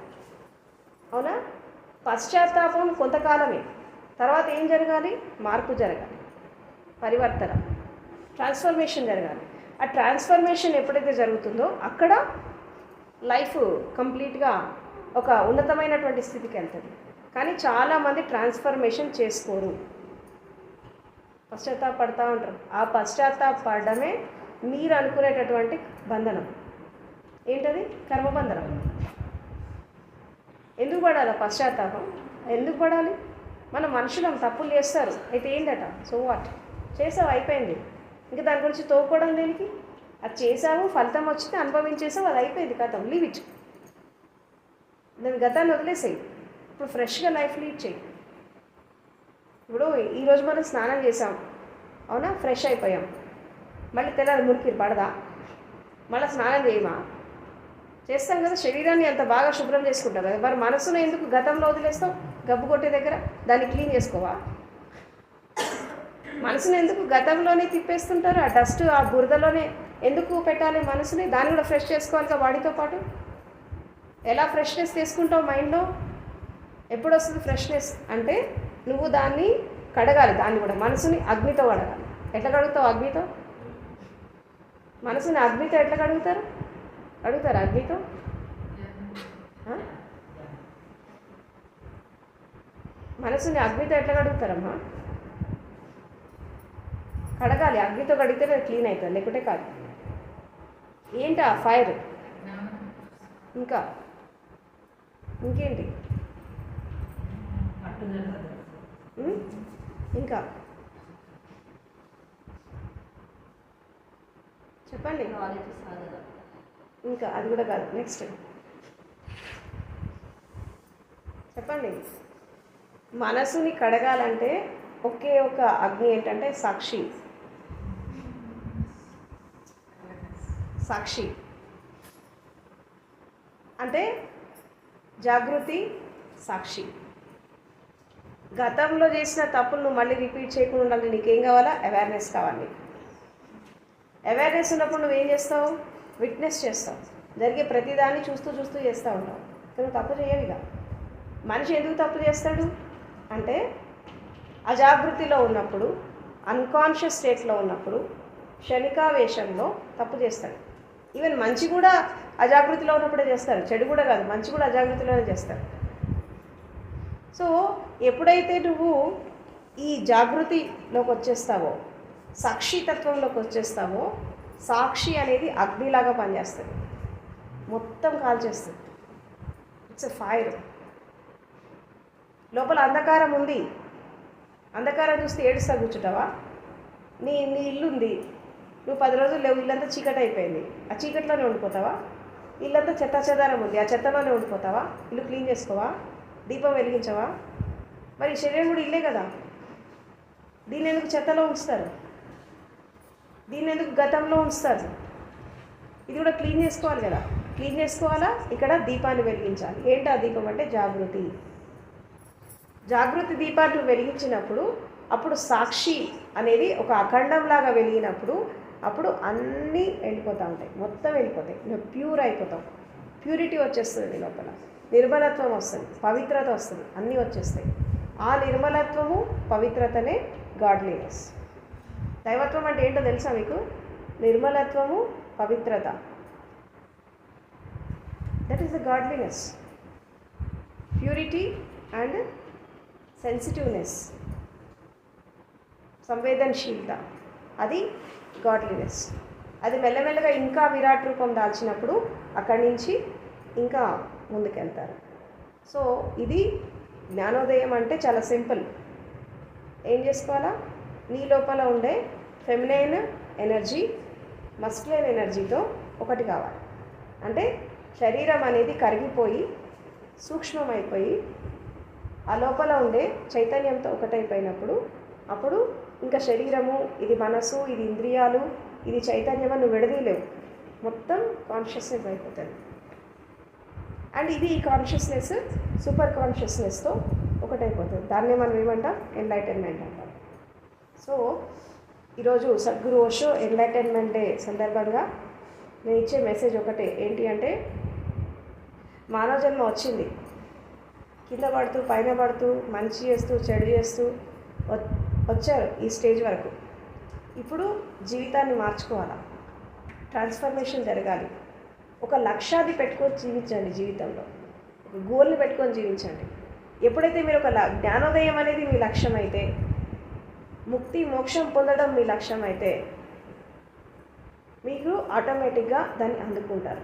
అవునా? పశ్చాత్తాపం కొంతకాలమే, తర్వాత ఏం జరగాలి, మార్పు జరగాలి, పరివర్తన, ట్రాన్స్ఫర్మేషన్ జరగాలి. ఆ ట్రాన్స్ఫర్మేషన్ ఎప్పుడైతే జరుగుతుందో అక్కడ లైఫ్ కంప్లీట్గా ఒక ఉన్నతమైనటువంటి స్థితికి వెళ్తుంది. కానీ చాలామంది ట్రాన్స్ఫర్మేషన్ చేసుకోరు, పశ్చాత్తాపడతా ఉంటారు. ఆ పశ్చాత్తాపడమే మీరు అనుకునేటటువంటి బంధనం. ఏంటది? కర్మబంధనం. ఎందుకు పడాలి పశ్చాత్తాపం? ఎందుకు పడాలి? మన మనుషులం, తప్పులు చేస్తారు, అయితే ఏంటట, సో వాట్, చేసావు అయిపోయింది, ఇంకా దాని గురించి తోకోవడం దేనికి? అది చేసావు, ఫలితం వచ్చింది, అనుభవించేసావు, అది అయిపోయింది, కథం, లీవ్ ఇట్. దాని గతాన్ని వదిలేసేయి, ఇప్పుడు ఫ్రెష్గా లైఫ్ లీడ్ చేయి. ఇప్పుడు ఈరోజు మనం స్నానం చేసాం, అవునా, ఫ్రెష్ అయిపోయాం, మళ్ళీ తెల్లారి మురికి పడదా, మళ్ళీ స్నానం చేయమా? చేస్తాం కదా, శరీరాన్ని అంత బాగా శుభ్రం చేసుకుంటాం కదా. మరి మనసును ఎందుకు గతంలో వదిలేస్తావు? గబ్బు కొట్టే దగ్గర దాన్ని క్లీన్ చేసుకోవా? మనసుని ఎందుకు గతంలోనే తిప్పేస్తుంటారు? ఆ డస్ట్, ఆ బురదలోనే ఎందుకు పెట్టాలి మనసుని? దాన్ని కూడా ఫ్రెష్ చేసుకోవాలి కదా వాడితో పాటు. ఎలా ఫ్రెష్నెస్ తీసుకుంటావు మైండ్లో? ఎప్పుడు వస్తుంది ఫ్రెష్నెస్ అంటే నువ్వు దాన్ని కడగాలి, దాన్ని కూడా మనసుని అగ్నితో కడగాలి. ఎట్లా కడుగుతావు అగ్నితో? మనసుని అగ్నితో ఎట్లా కడుగుతారు? అడుగుతారు అగ్నితో? మనసుని అగ్నితో ఎట్లా కడుగుతారమ్మా? కడగాలి, అగ్నితో కడిగితే క్లీన్ అవుతుంది, లేకుంటే కాదు. ఏంటి ఆ ఫైర్? ఇంకా ఇంకేంటి? ఇంకా చెప్పండి. ఇంకా అది కూడా కాదు, నెక్స్ట్ చెప్పండి. మనసుని కడగాలంటే ఒకే ఒక అగ్ని ఏంటంటే సాక్షి. సాక్షి అంటే జాగృతి, సాక్షి. గతంలో చేసిన తప్పులు నువ్వు మళ్ళీ రిపీట్ చేయకుండా ఉండాలి. నీకేం కావాలా? అవేర్నెస్ కావాలి. అవేర్నెస్ ఉన్నప్పుడు నువ్వేం చేస్తావు? విట్నెస్ చేస్తావు. జరిగే ప్రతిదాన్ని చూస్తూ చూస్తూ చేస్తూ ఉంటావు. కానీ తప్పు చేయవిగా. మనిషి ఎందుకు తప్పు చేస్తాడు అంటే అజాగృతిలో ఉన్నప్పుడు, అన్కాన్షియస్ స్టేట్లో ఉన్నప్పుడు, క్షణికావేశంలో తప్పు చేస్తాడు. ఈవెన్ మంచి కూడా అజాగృతిలో ఉన్నప్పుడే చేస్తారు, చెడు కూడా కాదు, మంచి కూడా అజాగృతిలోనే చేస్తారు. సో ఎప్పుడైతే నువ్వు ఈ జాగృతిలోకి వచ్చేస్తావో, సాక్షితత్వంలోకి వచ్చేస్తావో, సాక్షి అనేది అగ్నిలాగా పనిచేస్తుంది, మొత్తం కాల్చేస్తుంది. It's a fire. లోపల అంధకారం ఉంది, అంధకారం చూస్తే ఏడుస్తా కూర్చుంటావా? నీ ఇల్లు ఉంది, నువ్వు 10 రోజులు లేవు, ఇల్లంతా చీకటి అయిపోయింది, ఆ చీకట్లోనే ఉండిపోతావా? ఇల్లంతా చెత్త చెదారం ఉంది, ఆ చెత్తలోనే ఉండిపోతావా? ఇల్లు క్లీన్ చేసుకోవా? దీపం వెలిగించవా? మరి శరీరం కూడా ఇల్లే కదా, దీన్ని ఎందుకు చెత్తలో ఉంచుతారు? దీన్ని ఎందుకు గతంలో ఉంచుతారు? ఇది కూడా క్లీన్ చేసుకోవాలి కదా. క్లీన్ చేసుకోవాలా? ఇక్కడ దీపాన్ని వెలిగించాలి. ఏంటి ఆ దీపం అంటే జాగృతి. జాగృతి దీపాన్ని వెలిగించినప్పుడు అప్పుడు సాక్షి అనేది ఒక అఖండంలాగా వెలిగినప్పుడు అప్పుడు అన్నీ వెళ్ళిపోతూ ఉంటాయి, మొత్తం వెళ్ళిపోతాయి. నువ్వు ప్యూర్ అయిపోతావు, ప్యూరిటీ వచ్చేస్తుంది లోపల, నిర్మలత్వం వస్తుంది, పవిత్రత వస్తుంది, అన్నీ వచ్చేస్తాయి. ఆ నిర్మలత్వము పవిత్రతనే గాడ్లీనెస్. దైవత్వం అంటే ఏంటో తెలుసా మీకు? నిర్మలత్వము, పవిత్రత, that is the godliness. Purity and sensitiveness, సంవేదనశీలత, అది గాడ్లీనెస్. అది మెల్లమెల్లగా ఇంకా విరాట్ రూపం దాల్చినప్పుడు అక్కడి నుంచి ఇంకా ముందుకెళ్తారు. సో ఇది జ్ఞానోదయం అంటే చాలా సింపుల్. ఏం చేసుకోవాలా? నీ లోపల ఉండే ఫెమినైన్ ఎనర్జీ మస్కులైన్ ఎనర్జీతో ఒకటి కావాలి. అంటే శరీరం అనేది కరిగిపోయి సూక్ష్మమైపోయి ఆ లోపల ఉండే చైతన్యంతో ఒకటైపోయినప్పుడు అప్పుడు ఇంకా శరీరము, ఇది మనసు, ఇది ఇంద్రియాలు, ఇది చైతన్యం నువ్వు విడదీయలేవు, మొత్తం కాన్షియస్నెస్ అయిపోతుంది. అండ్ ఇది ఈ కాన్షియస్నెస్ సూపర్ కాన్షియస్నెస్తో ఒకటైపోతుంది. దాన్నే మనం ఏమంటాం? ఎన్లైటన్మెంట్ అంటాం. సో ఈరోజు సద్గురు ఓషో ఎన్లైటన్మెంట్ డే సందర్భంగా నేను ఇచ్చే మెసేజ్ ఒకటే, ఏంటి అంటే మానవ జన్మ వచ్చింది, కింద పడుతూ పైన పడుతూ మంచి చేస్తూ చెడు చేస్తూ వచ్చారు ఈ స్టేజ్ వరకు. ఇప్పుడు జీవితాన్ని మార్చుకోవాలా, ట్రాన్స్ఫర్మేషన్ జరగాలి. ఒక లక్ష్యాన్ని పెట్టుకొని జీవించండి, జీవితంలో ఒక గోల్ని పెట్టుకొని జీవించండి. ఎప్పుడైతే మీరు ఒక జ్ఞానోదయం అనేది మీ లక్ష్యం అయితే, ముక్తి మోక్షం పొందడం మీ లక్ష్యం అయితే, మీకు ఆటోమేటిక్గా దాన్ని అందుకుంటారు.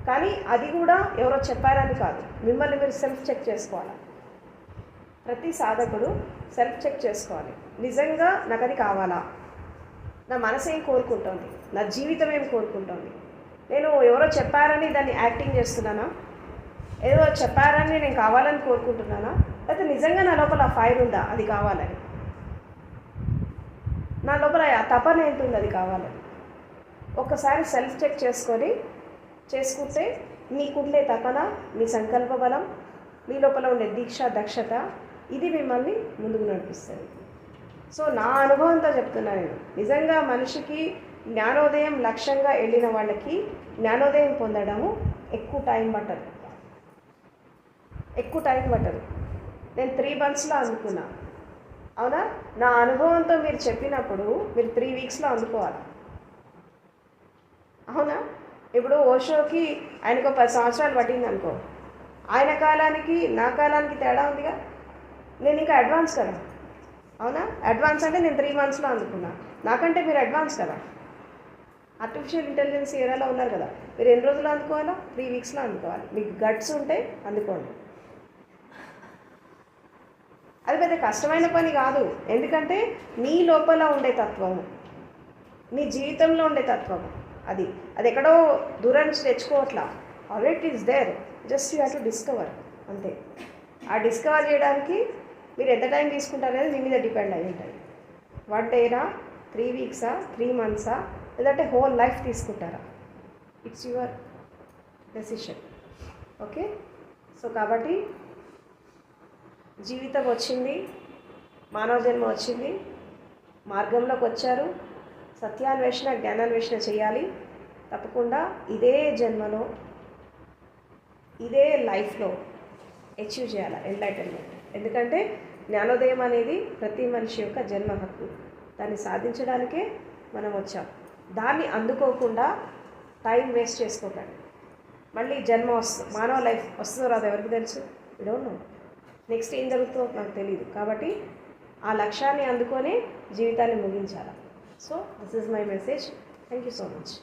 కానీ అది కూడా ఎవరో చెప్పారని కాదు, మిమ్మల్ని మీరు సెల్ఫ్ చెక్ చేసుకోవాలి. ప్రతి సాధకుడు సెల్ఫ్ చెక్ చేసుకోవాలి. నిజంగా నాకు అది కావాలా? నా మనసు ఏం కోరుకుంటుంది? నా జీవితం ఏం కోరుకుంటుంది? నేను ఎవరో చెప్పారని దాన్ని యాక్టింగ్ చేస్తున్నానా? ఏదో చెప్పారని నేను కావాలని కోరుకుంటున్నానా? లేకపోతే నిజంగా నా లోపల ఆ ఫైర్ ఉందా అది కావాలని? నా లోపల ఆ తపన ఏంటుంది అది కావాలని? ఒక్కసారి సెల్ఫ్ చెక్ చేసుకుంటే మీకుండే తపన, మీ సంకల్ప బలం, మీ లోపల ఉండే దీక్ష, దక్షత, ఇది మిమ్మల్ని ముందుకు నడిపిస్తుంది. సో నా అనుభవంతో చెప్తున్నా నేను, నిజంగా మనిషికి జ్ఞానోదయం లక్ష్యంగా వెళ్ళిన వాళ్ళకి జ్ఞానోదయం పొందడము ఎక్కువ టైం పట్టదు. నేను 3 monthsలో అందుకున్నా. అవునా? నా అనుభవంతో మీరు చెప్పినప్పుడు మీరు 3 weeksలో అందుకోవాలి. అవునా? ఇప్పుడు ఓషోకి ఆయనకు 10 సంవత్సరాలు పట్టింది అనుకో, ఆయన కాలానికి నా కాలానికి తేడా ఉందిగా. నేను ఇంకా అడ్వాన్స్ కదా. అవునా? అడ్వాన్స్ అంటే నేను 3 monthsలో అందుకున్నా, నాకంటే మీరు అడ్వాన్స్ కదా. ఆర్టిఫిషియల్ ఇంటెలిజెన్స్ ఏరియాలో ఉన్నారు కదా, మీరు ఎన్ని రోజులు అందుకోవాలా? 3 weeksలో అందుకోవాలి. మీకు గట్స్ ఉంటే అందుకోండి. అది పెద్ద కష్టమైన పని కాదు, ఎందుకంటే నీ లోపల ఉండే తత్వము, నీ జీవితంలో ఉండే తత్వము, అది ఎక్కడో దూరం నుంచి తెచ్చుకోవట్లా. Already it's there, just you have to discover, అంతే. ఆ డిస్కవర్ చేయడానికి మీరు ఎంత టైం తీసుకుంటారు అనేది మీ మీద డిపెండ్ అయి ఉంటుంది. 1 dayనా, 3 weeksా, 3 monthsా, లేదంటే హోల్ లైఫ్ తీసుకుంటారా? It's your decision. Okay. So కాబట్టి జీవితం వచ్చింది, మానవ జన్మ వచ్చింది, మార్గంలోకి వచ్చారు. సత్యాన్వేషణ, జ్ఞానాన్వేషణ చేయాలి తప్పకుండా. ఇదే జన్మలో, ఇదే లైఫ్లో అచీవ్ చేయాలి ఎన్లైటన్మెంట్. ఎందుకంటే జ్ఞానోదయం అనేది ప్రతి మనిషి యొక్క జన్మ హక్కు. దాన్ని సాధించడానికే మనం వచ్చాం. దాన్ని అందుకోకుండా టైం వేస్ట్ చేసుకోకండి. మళ్ళీ జన్మ మానవ లైఫ్ వస్తుందో రాదో ఎవరికి తెలుసు? You don't know. నెక్స్ట్ ఏం జరుగుతుందో నాకు తెలియదు. కాబట్టి ఆ లక్ష్యాన్ని అందుకొని జీవితాన్ని ముగించాలి. So this is my message. Thank you so much.